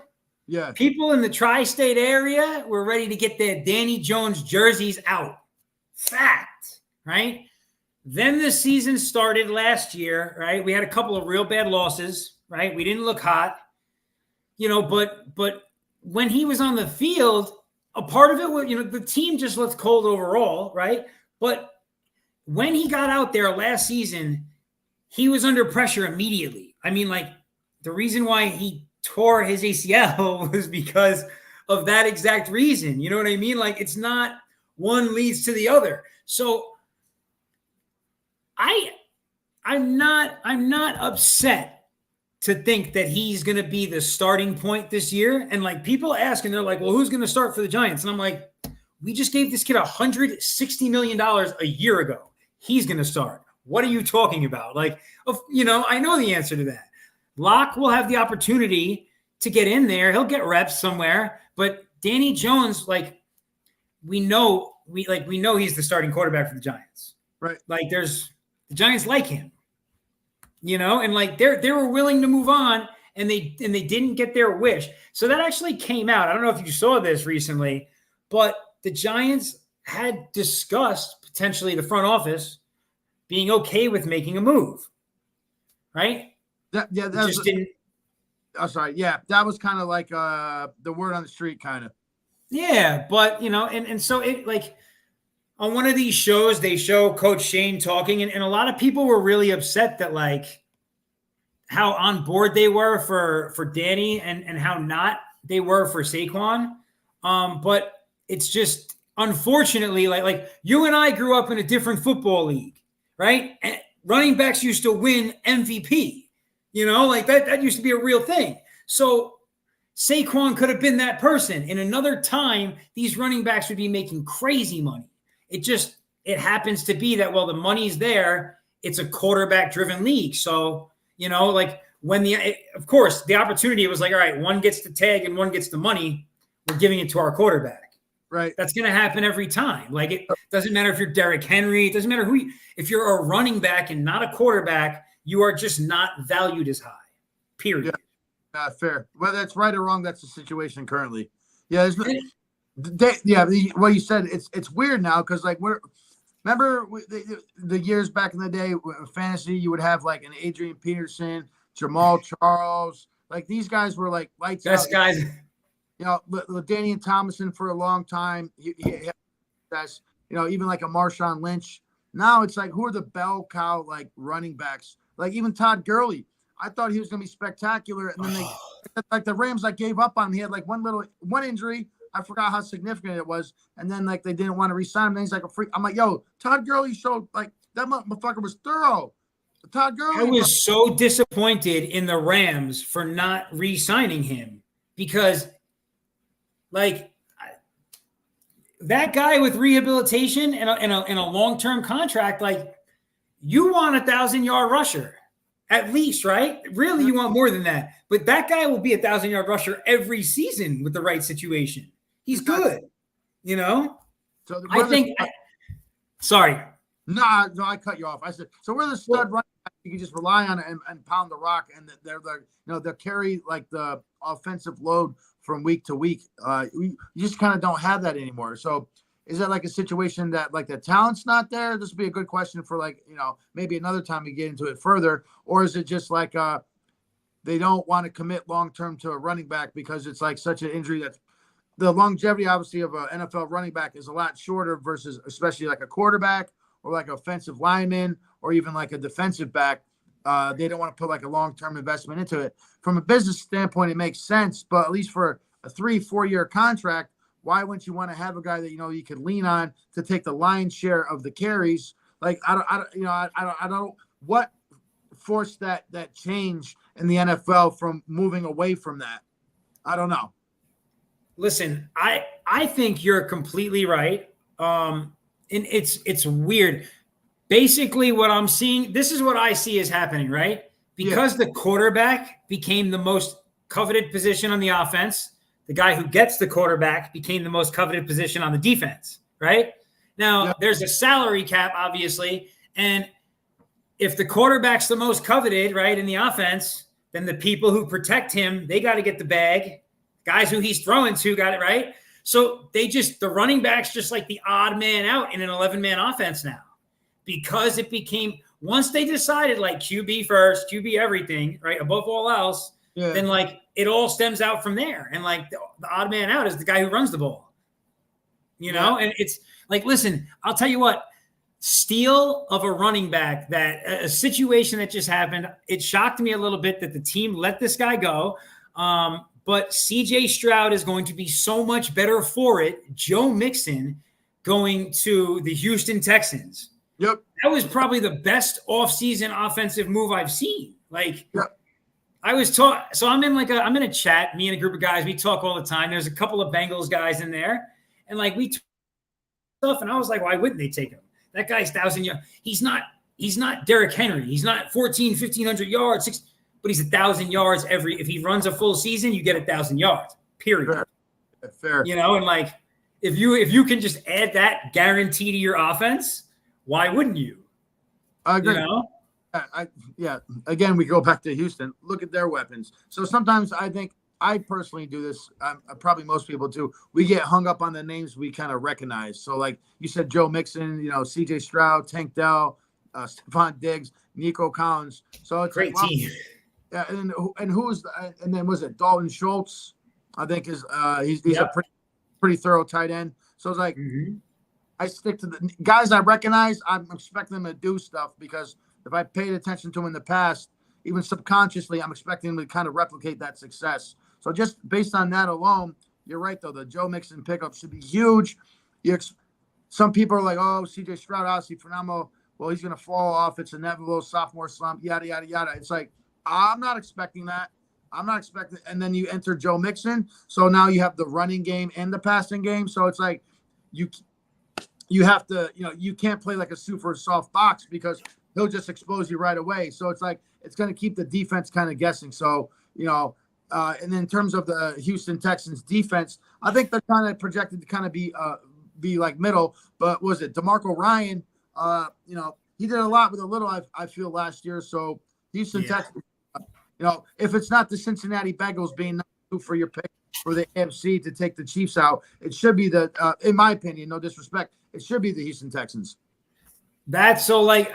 yeah, people in the tri-state area were ready to get their Danny Jones jerseys out. Fact, right? Then the season started last year, right? We had a couple of real bad losses, right? We didn't look hot, but when he was on the field, a part of it was, the team just looked cold overall, right? But when he got out there last season, he was under pressure immediately. I mean, like the reason why he tore his ACL was because of that exact reason. You know what I mean? Like, it's not one leads to the other. So I'm not upset to think that he's going to be the starting point this year. And like, people ask, and they're like, well, who's going to start for the Giants? And I'm like, we just gave this kid $160 million a year ago. He's going to start. What are you talking about? Like, I know the answer to that. Locke will have the opportunity to get in there. He'll get reps somewhere. But Danny Jones, like, we know he's the starting quarterback for the Giants. Right. Like, the Giants like him. And like they were willing to move on, and they didn't get their wish. So that actually came out. I don't know if you saw this recently, but the Giants had discussed potentially the front office being okay with making a move, right? That was kind of like the word on the street, kind of. Yeah, but and so it, like, on one of these shows, they show Coach Shane talking, and a lot of people were really upset that, like, how on board they were for Danny and how not they were for Saquon. But it's just, unfortunately, like you and I grew up in a different football league, right? And running backs used to win MVP, like that used to be a real thing. So Saquon could have been that person. In another time, these running backs would be making crazy money. It happens to be that, well, the money's there. It's a quarterback-driven league. So, like, of course, the opportunity was like, all right, one gets the tag and one gets the money. We're giving it to our quarterback. Right. That's going to happen every time. Like, it doesn't matter if you're Derrick Henry. It doesn't matter if you're a running back and not a quarterback, you are just not valued as high, period. Yeah, fair. Whether it's right or wrong, that's the situation currently. Yeah, what you said, it's weird now because, like, remember the years back in the day with fantasy, you would have like an Adrian Peterson, Jamal Charles, like these guys were like lights Best out. guys. LaDainian Tomlinson for a long time. That's even like a Marshawn Lynch. Now it's like, who are the bell cow like running backs? Like even Todd Gurley. I thought he was going to be spectacular, and then like the Rams like gave up on him. He had like one injury. I forgot how significant it was. And then, like, they didn't want to re-sign him. Then he's like a freak. I'm like, yo, Todd Gurley showed, like, that motherfucker was thorough. Todd Gurley. I was so disappointed in the Rams for not re-signing him because, like, that guy with rehabilitation and a long-term contract, like, you want a 1,000-yard rusher at least, right? Really, you want more than that. But that guy will be a 1,000-yard rusher every season with the right situation. He's good, So I think. Sorry. No, I cut you off. I said, so we're the stud running back. You can just rely on it and pound the rock, and they'll carry like the offensive load from week to week. You just kind of don't have that anymore. So is that like a situation that like the talent's not there? This would be a good question for like, maybe another time we get into it further. Or is it just like they don't want to commit long-term to a running back because it's like such an injury that the longevity, obviously, of an NFL running back is a lot shorter versus especially like a quarterback or like an offensive lineman or even like a defensive back. They don't want to put like a long-term investment into it. From a business standpoint, it makes sense, but at least for a 3-4 year contract, why wouldn't you want to have a guy that you could lean on to take the lion's share of the carries? Like I don't what forced that change in the NFL from moving away from that. I don't know. Listen, I think you're completely right. And it's weird. Basically, what I'm seeing, this is what I see is happening, right? Because the quarterback became the most coveted position on the offense, the guy who gets the quarterback became the most coveted position on the defense, right? Now, there's a salary cap, obviously, and if the quarterback's the most coveted, right, in the offense, then the people who protect him, they got to get the bag. Guys who he's throwing to got it, right? So the running back's just like the odd man out in an 11-man offense now. Because it became, once they decided like QB first, QB everything, right, above all else, then like it all stems out from there. And like the odd man out is the guy who runs the ball, and it's like, listen, I'll tell you what, steal of a running back, that a situation that just happened, it shocked me a little bit that the team let this guy go. But CJ Stroud is going to be so much better for it. Joe Mixon going to the Houston Texans. Yep. That was probably the best offseason offensive move I've seen. Like, yep. I was taught. So I'm in a chat, me and a group of guys, we talk all the time. There's a couple of Bengals guys in there. And like, we talk stuff. And I was like, why wouldn't they take him? That guy's 1,000 yards. He's not Derrick Henry. He's not 1,500 yards, but he's 1,000 yards if he runs a full season, you get 1,000 yards, period. Fair. And like, if you can just add that guarantee to your offense, why wouldn't you? I agree. Again, we go back to Houston. Look at their weapons. So sometimes I think I personally do this. Probably most people do. We get hung up on the names we kind of recognize. So like you said, Joe Mixon, CJ Stroud, Tank Dell, Stephon Diggs, Nico Collins. So it's great team. Yeah, and who's and then was it Dalton Schultz? I think is he's a pretty thorough tight end. So it's like I stick to the guys I recognize. I'm expecting them to do stuff because if I paid attention to them in the past, even subconsciously, I'm expecting them to kind of replicate that success. So just based on that alone, you're right though. The Joe Mixon pickup should be huge. Some people are like, "Oh, CJ Stroud, obviously phenomenal. Well, he's going to fall off. It's inevitable. Sophomore slump. Yada yada yada." It's like I'm not expecting that. I'm not expecting. And then you enter Joe Mixon, so now you have the running game and the passing game. So it's like you have to, you can't play like a super soft box because he'll just expose you right away. So it's like it's going to keep the defense kind of guessing. So and in terms of the Houston Texans defense, I think they're kind of projected to kind of be like middle. But was it DeMarco Ryan? He did a lot with a little. I feel last year. So Houston Texans, if it's not the Cincinnati Bengals being number 2 for your pick for the AFC to take the Chiefs out, it should be in my opinion, no disrespect, it should be the Houston Texans. That's so like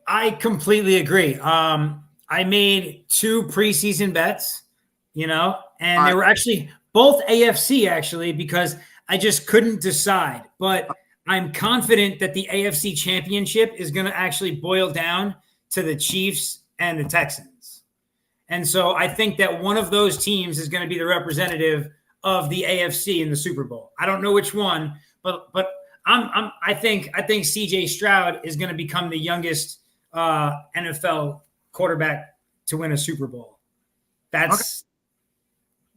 I completely agree. I made 2 preseason bets, and they were actually both AFC actually because I just couldn't decide. But I'm confident that the AFC Championship is going to actually boil down to the Chiefs and the Texans. And so I think that one of those teams is going to be the representative of the AFC in the Super Bowl. I don't know which one, but I think CJ Stroud is going to become the youngest NFL quarterback to win a Super Bowl. That's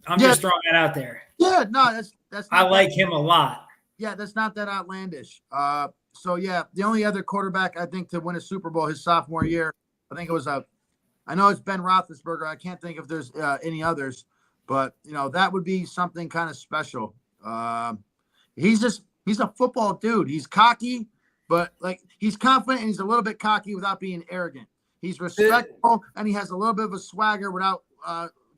I'm just throwing that out there. Yeah, no, that's I like him a lot. Yeah, that's not that outlandish. So yeah, the only other quarterback I think to win a Super Bowl his sophomore year, I think it was I know it's Ben Roethlisberger. I can't think if there's any others, but that would be something kind of special. He's a football dude. He's cocky, but like he's confident and he's a little bit cocky without being arrogant. He's respectful and he has a little bit of a swagger without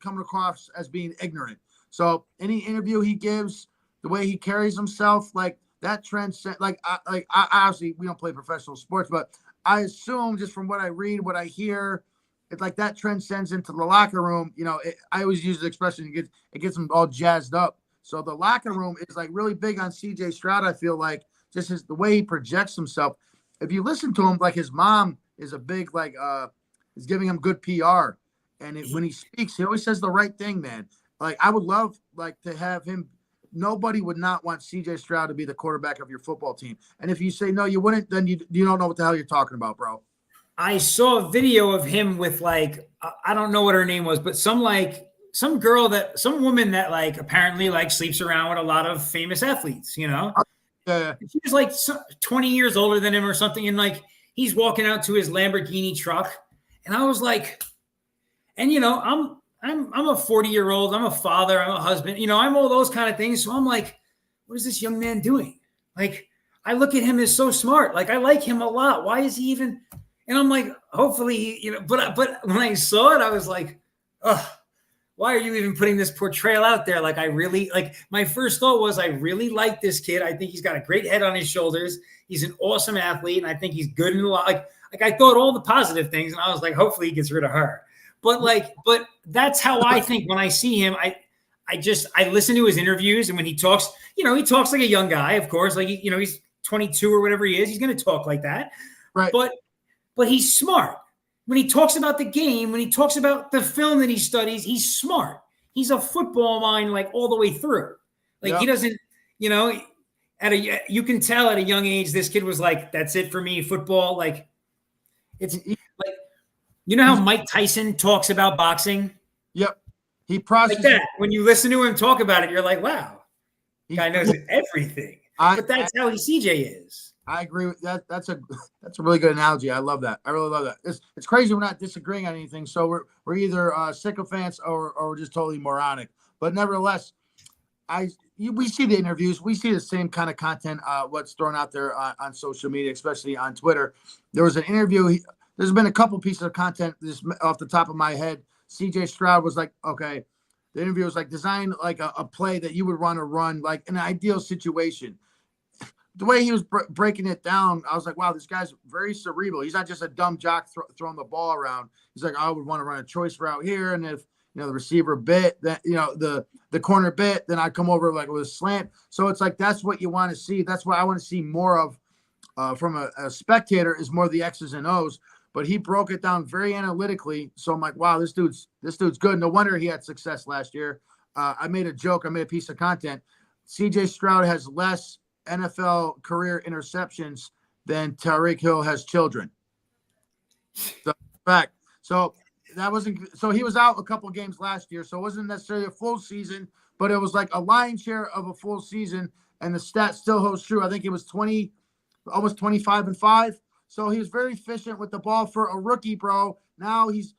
coming across as being ignorant. So any interview he gives, the way he carries himself, like that transcends. Like I obviously we don't play professional sports, but I assume just from what I read, what I hear, it's like that transcends into the locker room. I always use the expression it gets them all jazzed up. So the locker room is like really big on CJ Stroud. I feel like just the way he projects himself. If you listen to him, like his mom is a big is giving him good PR, and when he speaks, he always says the right thing, man. Like I would love to have him. Nobody would not want CJ Stroud to be the quarterback of your football team. And if you say no, you wouldn't, then you don't know what the hell you're talking about, bro. I saw a video of him with I don't know what her name was, but some woman that apparently sleeps around with a lot of famous athletes, Yeah. She was 20 years older than him or something. And he's walking out to his Lamborghini truck. And I was like, and I'm a 40-year-old, I'm a father, I'm a husband, I'm all those kind of things. So I'm like, what is this young man doing? I look at him as so smart. I like him a lot. Why is he even, and I'm like, hopefully, but when I saw it, I was like, oh, why are you even putting this portrayal out there? I really my first thought was, I really like this kid. I think he's got a great head on his shoulders. He's an awesome athlete. And I think he's good in a lot. I thought all the positive things. And I was like, hopefully he gets rid of her. But that's how I think when I see him. I listen to his interviews, and when he talks, he talks like a young guy, of course. He's 22 or whatever he is. He's going to talk like that. Right. But he's smart. When he talks about the game, when he talks about the film that he studies, he's smart. He's a football mind, like all the way through. Like he doesn't, you you can tell at a young age, this kid was like, that's it for me, football. Like it's like, you know how Mike Tyson talks about boxing? Yep. He processes like that. When you listen to him talk about it, you're like, wow, guy knows everything. But that's how CJ is. I agree with that. That's a really good analogy. I love that. I really love that. It's crazy we're not disagreeing on anything. So we're either sycophants or we're just totally moronic. But nevertheless, we see the interviews. We see the same kind of content. What's thrown out there on social media, especially on Twitter. There was an interview. There's been a couple pieces of content. This off the top of my head. CJ Stroud was like, okay. The interview was like, design like a play that you would want to run, like an ideal situation. The way he was breaking it down, I was like, wow, this guy's very cerebral. He's not just a dumb jock throwing the ball around. He's like, I would want to run a choice route here. And if, the receiver bit, that, the corner bit, then I'd come over like with a slant. So it's like, that's what you want to see. That's what I want to see more of from a spectator is more the X's and O's. But he broke it down very analytically. So I'm like, wow, this dude's good. No wonder he had success last year. I made a joke. I made a piece of content. CJ Stroud has less NFL career interceptions than Tyreek Hill has children. So, fact. So that wasn't. So he was out a couple of games last year. So it wasn't necessarily a full season, but it was like a lion's share of a full season. And the stat still holds true. I think it was almost 25-5. So he was very efficient with the ball for a rookie, bro. Now he's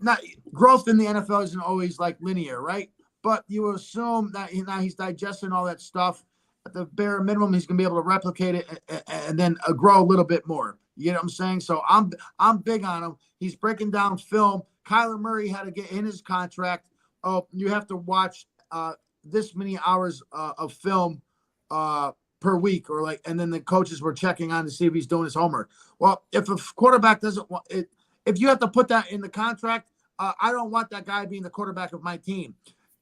not growth in the NFL isn't always like linear, right? But you assume that now he's digesting all that stuff. At the bare minimum, he's gonna be able to replicate it and then grow a little bit more. You know what I'm saying? So I'm big on him. He's breaking down film. Kyler Murray had to get in his contract. Oh, you have to watch this many hours of film per week, or like, and then the coaches were checking on to see if he's doing his homework. Well, if a quarterback doesn't want it, if you have to put that in the contract, I don't want that guy being the quarterback of my team.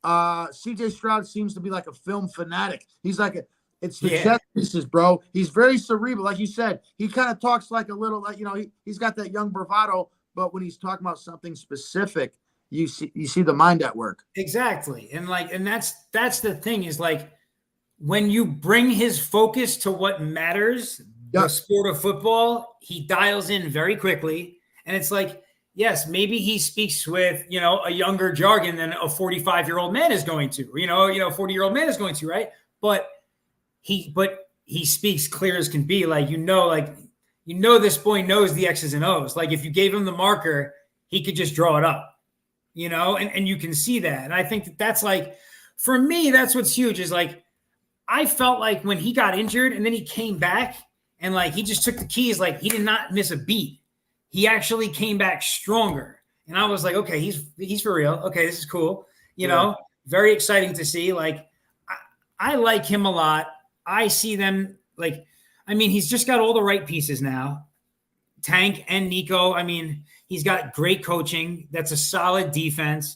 CJ Stroud seems to be like a film fanatic. He's like it's the chess pieces, bro. He's very cerebral, like you said. He kind of talks like a little, like he's got that young bravado, but when he's talking about something specific, you see the mind at work. Exactly, and that's the thing is like when you bring his focus to what matters, the sport of football, he dials in very quickly, and it's like. Yes, maybe he speaks with, a younger jargon than a 45-year-old man is going to, 40-year-old man is going to, right? But he speaks clear as can be. Like, this boy knows the X's and O's. Like if you gave him the marker, he could just draw it up, and you can see that. And I think that's like, for me, that's what's huge is like, I felt like when he got injured and then he came back and like, he just took the keys, like he did not miss a beat. He actually came back stronger. And I was like, okay, he's for real. Okay, this is cool. Very exciting to see. Like, I like him a lot. I see them like, he's just got all the right pieces now. Tank and Nico. He's got great coaching. That's a solid defense.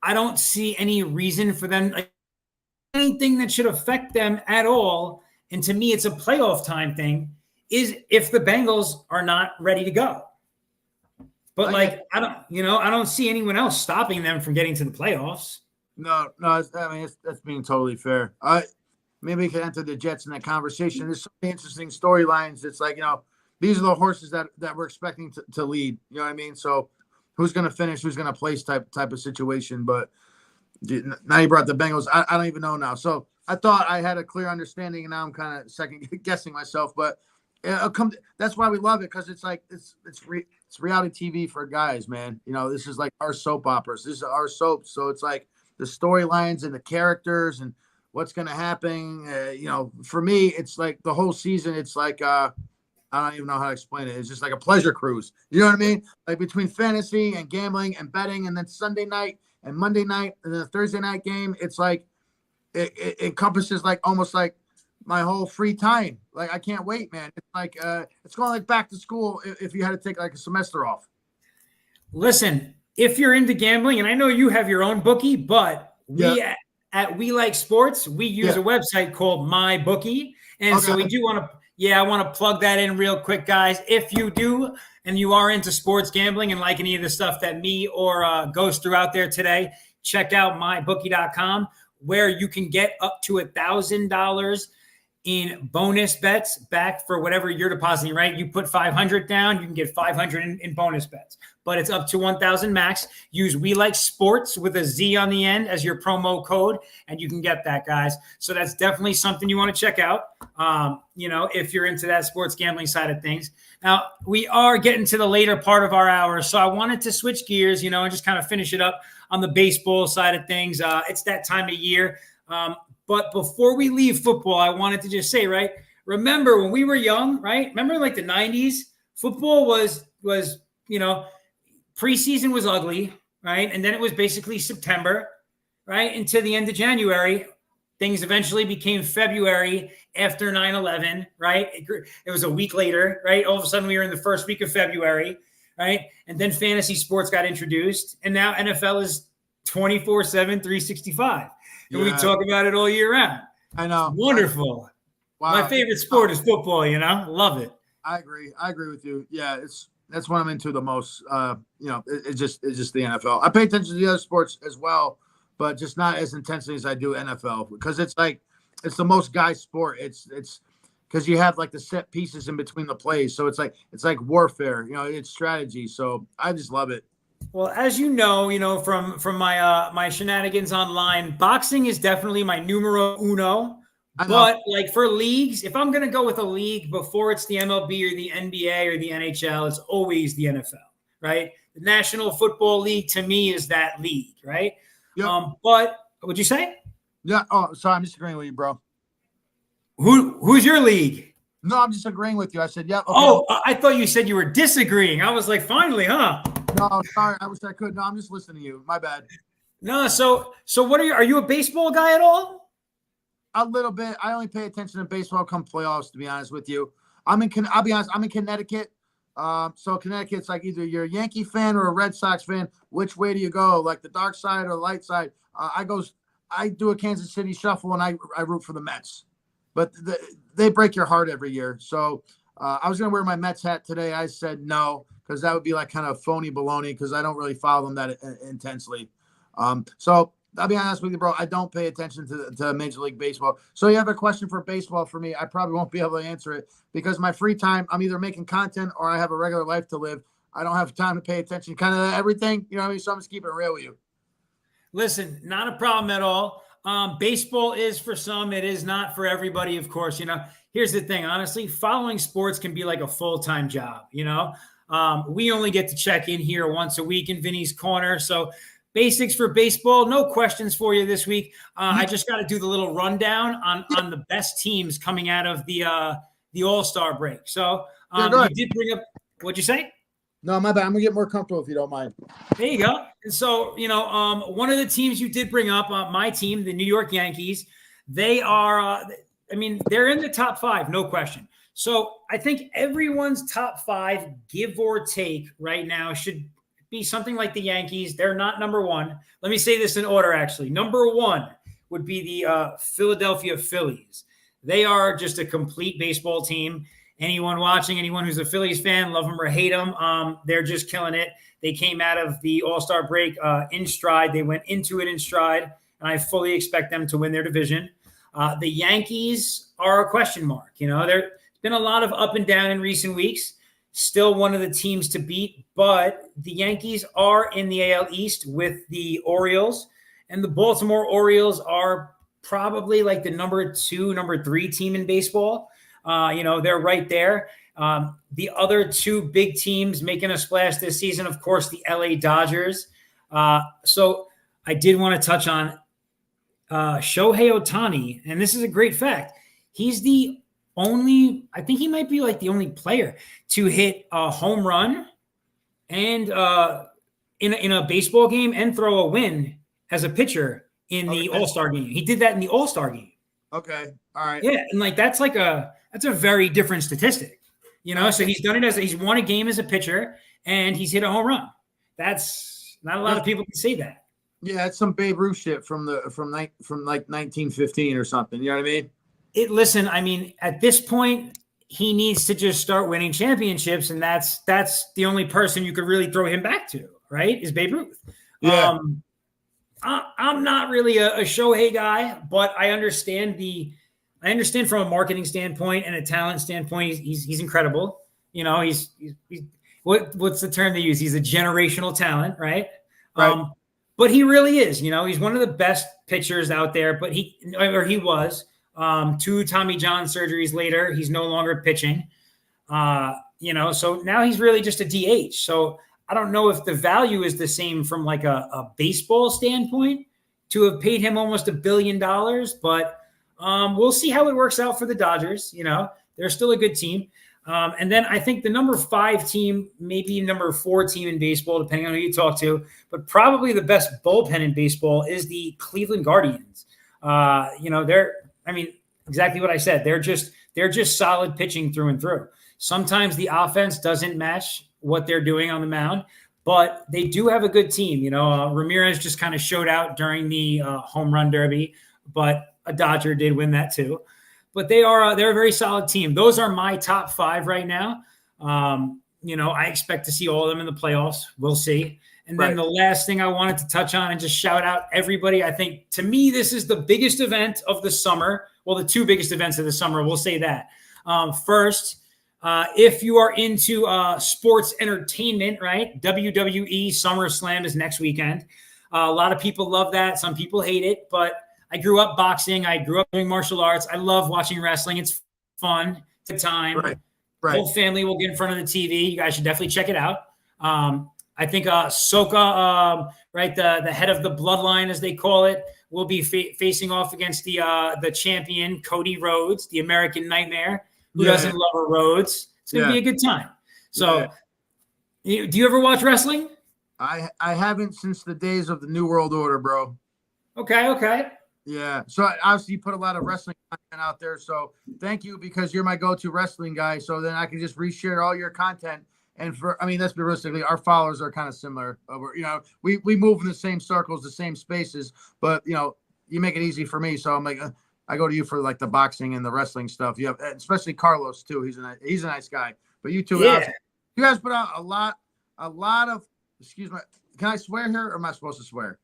I don't see any reason for them, like, anything that should affect them at all. And to me, it's a playoff time thing is if the Bengals are not ready to go. But I don't see anyone else stopping them from getting to the playoffs. No, that's being totally fair. Maybe we could enter the Jets in that conversation. There's so many interesting storylines. It's like, these are the horses that we're expecting to lead. You know what I mean? So who's going to finish, who's going to place type of situation. But now you brought the Bengals. I don't even know now. So I thought I had a clear understanding, and now I'm kind of second guessing myself. But that's why we love it, because it's like it's reality TV for guys, man. This is like our soap operas. This is our soap. So it's like the storylines and the characters and what's going to happen. For me, it's like the whole season. It's like I don't even know how to explain it. It's just like a pleasure cruise. You know what I mean? Like between fantasy and gambling and betting, and then Sunday night and Monday night and then the Thursday night game. It's like it encompasses like almost like my whole free time. Like I can't wait, man. It's like it's going like back to school if you had to take like a semester off. Listen, if you're into gambling, and I know you have your own bookie, but at We Like Sports, we use a website called MyBookie. And so we do want to, I want to plug that in real quick, guys. If you do, and you are into sports gambling and like any of the stuff that me or goes through out there today, check out mybookie.com, where you can get up to $1,000 in bonus bets back for whatever you're depositing, right? You put 500 down, you can get 500 in bonus bets, but it's up to 1,000 max. Use We Like Sports with a Z on the end as your promo code, and you can get that, guys. So that's definitely something you want to check out, if you're into that sports gambling side of things. Now, we are getting to the later part of our hour, so I wanted to switch gears, and just kind of finish it up on the baseball side of things. It's that time of year. But before we leave football, I wanted to just say, right, remember when we were young, right? Remember like the 90s? Football was preseason was ugly, right? And then it was basically September, right? Until the end of January. Things eventually became February after 9/11, right? It was a week later, right? All of a sudden we were in the first week of February, right? And then fantasy sports got introduced. And now NFL is 24/7, 365. And we talk about it all year round. I know. It's wonderful. Wow. My favorite sport is football, Love it. I agree with you. Yeah, that's what I'm into the most. It's just the NFL. I pay attention to the other sports as well, but just not as intensely as I do NFL, because it's the most guy sport. It's because you have like the set pieces in between the plays. So it's like warfare, it's strategy. So I just love it. Well, as you know, from my shenanigans online, boxing is definitely my numero uno. But like for leagues, if I'm going to go with a league before it's the MLB or the NBA or the NHL, it's always the NFL, right? The National Football League to me is that league, right? Yep. But what'd you say? Yeah. Oh, sorry, I'm just agreeing with you, bro. Who's your league? No, I'm just agreeing with you. I said, yeah. Okay. Oh, I thought you said you were disagreeing. I was like, finally, huh? No, sorry. I wish I could. No, I'm just listening to you. My bad. No, so what are you a baseball guy at all? A little bit. I only pay attention to baseball come playoffs, to be honest with you. I'll be honest, I'm in Connecticut. So Connecticut's like either you're a Yankee fan or a Red Sox fan. Which way do you go? Like the dark side or the light side? I do a Kansas City shuffle and I root for the Mets. But they break your heart every year. So I was going to wear my Mets hat today. I said no, because that would be like kind of phony baloney, because I don't really follow them that intensely. So I'll be honest with you, bro. I don't pay attention to Major League Baseball. So you have a question for baseball for me, I probably won't be able to answer it, because my free time, I'm either making content or I have a regular life to live. I don't have time to pay attention kind of everything. You know what I mean? So I'm just keeping it real with you. Listen, not a problem at all. Baseball is for some. It is not for everybody, of course. Here's the thing. Honestly, following sports can be like a full-time job. We only get to check in here once a week in Vinny's Corner. So basics for baseball, no questions for you this week. I just got to do the little rundown on the best teams coming out of the All-Star break. So you did bring up, what'd you say? No, my bad. I'm going to get more comfortable if you don't mind. There you go. And so, one of the teams you did bring up, my team, the New York Yankees, they are, they're in the top 5, no question. So I think everyone's top 5, give or take right now, should be something like the Yankees. They're not number 1. Let me say this in order, actually. Number 1 would be the Philadelphia Phillies. They are just a complete baseball team. Anyone watching, anyone who's a Phillies fan, love them or hate them, they're just killing it. They came out of the All-Star break in stride. They went into it in stride, and I fully expect them to win their division. The Yankees are a question mark. There's been a lot of up and down in recent weeks. Still one of the teams to beat, but the Yankees are in the AL East with the Orioles, and the Baltimore Orioles are probably like the number 2, number 3 team in baseball. They're right there. The other 2 big teams making a splash this season, of course, the LA Dodgers. So I did want to touch on Shohei Ohtani, and this is a great fact. He's I think he might be like the only player to hit a home run and in a baseball game and throw a win as a pitcher in the All-Star game. He did that in the All-Star game. Okay. All right. Yeah. And that's a very different statistic, so he's done it he's won a game as a pitcher and he's hit a home run. That's not a lot of people can say that. Yeah, it's some Babe Ruth shit from like 1915 or something. You know what I mean? Listen, I mean, at this point, he needs to just start winning championships, and that's the only person you could really throw him back to, right? Is Babe Ruth. Yeah. I'm not really a Shohei guy, but I understand from a marketing standpoint and a talent standpoint, he's incredible. You know, he's what's the term they use? He's a generational talent, right? Right. But he really is. You know, he's one of the best pitchers out there. But he was. 2 Tommy John surgeries later, he's no longer pitching. You know, so now he's really just a DH. So I don't know if the value is the same from like a baseball standpoint to have paid him almost $1 billion, but we'll see how it works out for the Dodgers. You know, they're still a good team. And then I think the number 5 team, maybe number 4 team in baseball, depending on who you talk to, but probably the best bullpen in baseball is the Cleveland Guardians. You know, exactly what I said. They're just solid pitching through and through. Sometimes the offense doesn't match what they're doing on the mound, but they do have a good team. You know, Ramirez just kind of showed out during the home run derby, but a Dodger did win that too. But they're a very solid team. Those are my top 5 right now. You know, I expect to see all of them in the playoffs. We'll see. And then the last thing I wanted to touch on and just shout out everybody. I think to me, this is the biggest event of the summer. Well, the 2 biggest events of the summer. We'll say that. First, if you are into sports entertainment, right? WWE SummerSlam is next weekend. A lot of people love that. Some people hate it, but I grew up boxing. I grew up doing martial arts. I love watching wrestling. It's fun. It's a time. Right. Whole family will get in front of the TV. You guys should definitely check it out. I think Soka, right, the head of the bloodline, as they call it, will be facing off against the champion, Cody Rhodes, the American Nightmare. Who doesn't love a Rhodes? It's going to be a good time. So do you ever watch wrestling? I haven't since the days of the New World Order, bro. Okay. Yeah. So obviously you put a lot of wrestling content out there. So thank you, because you're my go-to wrestling guy. So then I can just reshare all your content. And let's be realistically, our followers are kind of similar. You know, we move in the same circles, the same spaces, but you know, you make it easy for me. So I'm like, I go to you for like the boxing and the wrestling stuff. You have, especially Carlos too. He's a nice guy. But you two, you guys put out a lot of. Excuse me. Can I swear here, or am I supposed to swear?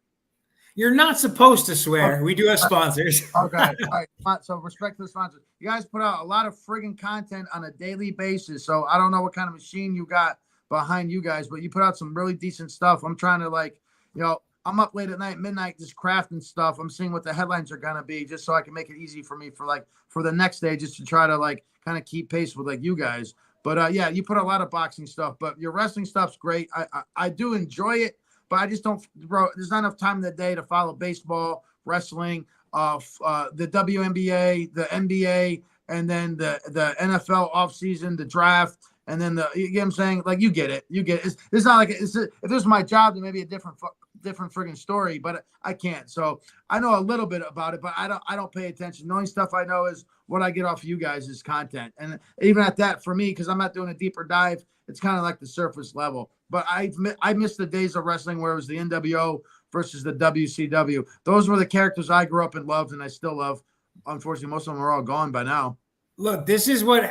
You're not supposed to swear. We do have sponsors. Okay. All right. So respect to the sponsors. You guys put out a lot of friggin' content on a daily basis. So I don't know what kind of machine you got behind you guys, but you put out some really decent stuff. I'm trying to I'm up late at night, midnight, just crafting stuff. I'm seeing what the headlines are going to be, just so I can make it easy for me for the next day, just to try to kind of keep pace with you guys. But you put a lot of boxing stuff, but your wrestling stuff's great. I do enjoy it. But I just don't, bro. There's not enough time in the day to follow baseball, wrestling, the WNBA, the NBA, and then the NFL offseason, the draft, and then you get what I'm saying? You get it. It's not like if this was my job, then maybe a different friggin' story. But I can't. So I know a little bit about it, but I don't pay attention. The only stuff I know is what I get off of you guys is content, and even at that, for me, because I'm not doing a deeper dive, it's kind of like the surface level. But I miss the days of wrestling where it was the NWO versus the WCW. Those were the characters I grew up and loved, and I still love. Unfortunately, most of them are all gone by now. Look, this is what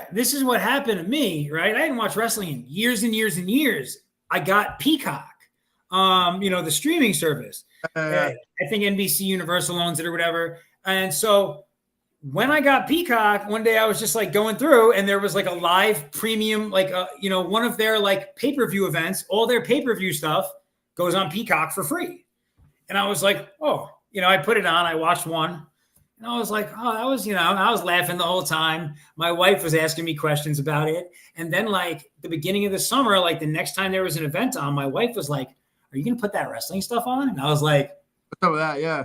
happened to me, right? I didn't watch wrestling in years and years and years. I got Peacock, the streaming service. I think NBC Universal owns it or whatever. And so when I got Peacock, one day I was just going through, and there was a live premium, one of their pay-per-view events. All their pay-per-view stuff goes on Peacock for free. And I was like, oh, I put it on, I watched one, and I was like, oh, that was, I was laughing the whole time. My wife was asking me questions about it. And then the beginning of the summer, the next time there was an event on, my wife was like, are you going to put that wrestling stuff on? And I was like, what's up with that? Yeah.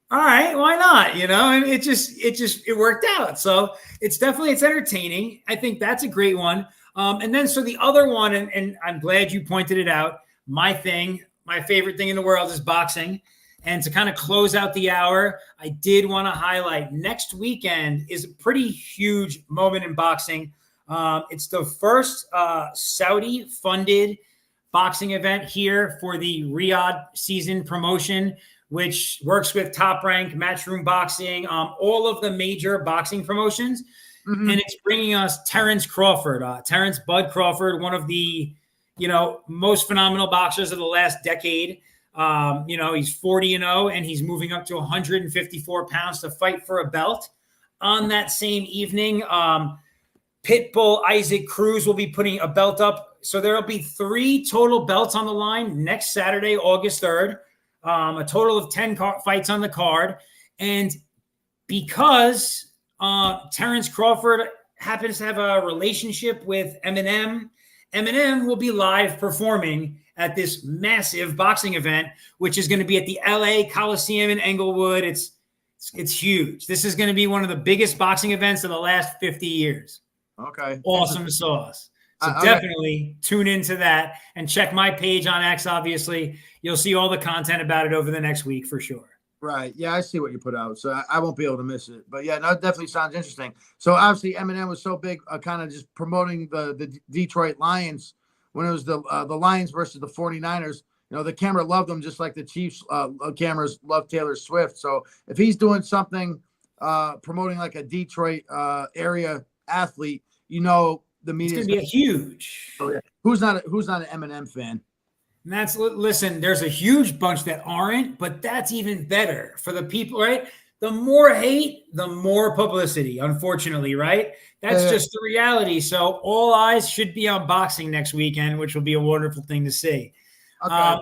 All right, why not? And it worked out. So it's entertaining. I think that's a great one. And then, so the other one, and I'm glad you pointed it out. My favorite thing in the world is boxing. And to kind of close out the hour, I did want to highlight next weekend is a pretty huge moment in boxing. It's the first Saudi funded boxing event here for the Riyadh season promotion, which works with Top Rank, Matchroom Boxing, all of the major boxing promotions. Mm-hmm. And it's bringing us Terrence Crawford, Terrence Bud Crawford, one of the, most phenomenal boxers of the last decade. He's 40-0, and he's moving up to 154 pounds to fight for a belt. On that same evening, Pitbull Isaac Cruz will be putting a belt up. So there will be 3 total belts on the line next Saturday, August 3rd. A total of 10 fights on the card. And because Terrence Crawford happens to have a relationship with Eminem will be live performing at this massive boxing event, which is going to be at the LA Coliseum in Englewood. It's huge. This is going to be one of the biggest boxing events of the last 50 years. Okay. Awesome sauce. So definitely tune into that and check my page on X. Obviously, you'll see all the content about it over the next week for sure. Right. Yeah, I see what you put out, so I won't be able to miss it. But yeah, no, it definitely sounds interesting. So obviously, Eminem was so big, kind of just promoting the Detroit Lions when it was the Lions versus the 49ers. The camera loved them just like the Chiefs cameras love Taylor Swift. So if he's doing something promoting like a Detroit area athlete, the media is going to be huge. Oh yeah. Who's not an Eminem fan? And listen, there's a huge bunch that aren't, but that's even better for the people, right? The more hate, the more publicity, unfortunately, right? That's just the reality. So all eyes should be on boxing next weekend, which will be a wonderful thing to see. Okay.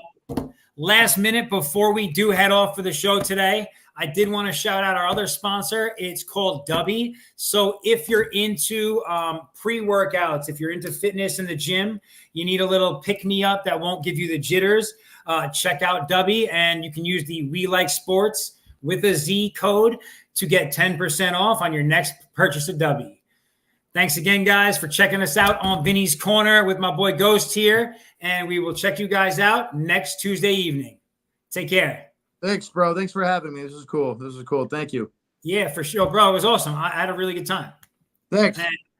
Last minute before we do head off for the show today, I did want to shout out our other sponsor. It's called Dubby. So if you're into pre-workouts, if you're into fitness in the gym, you need a little pick-me-up that won't give you the jitters, check out Dubby, and you can use the We Like Sports with a Z code to get 10% off on your next purchase of Dubby. Thanks again, guys, for checking us out on Vinny's Corner with my boy Ghost here, and we will check you guys out next Tuesday evening. Take care. Thanks, bro. Thanks for having me. This is cool. Thank you. Yeah, for sure, bro. It was awesome. I had a really good time. Thanks. And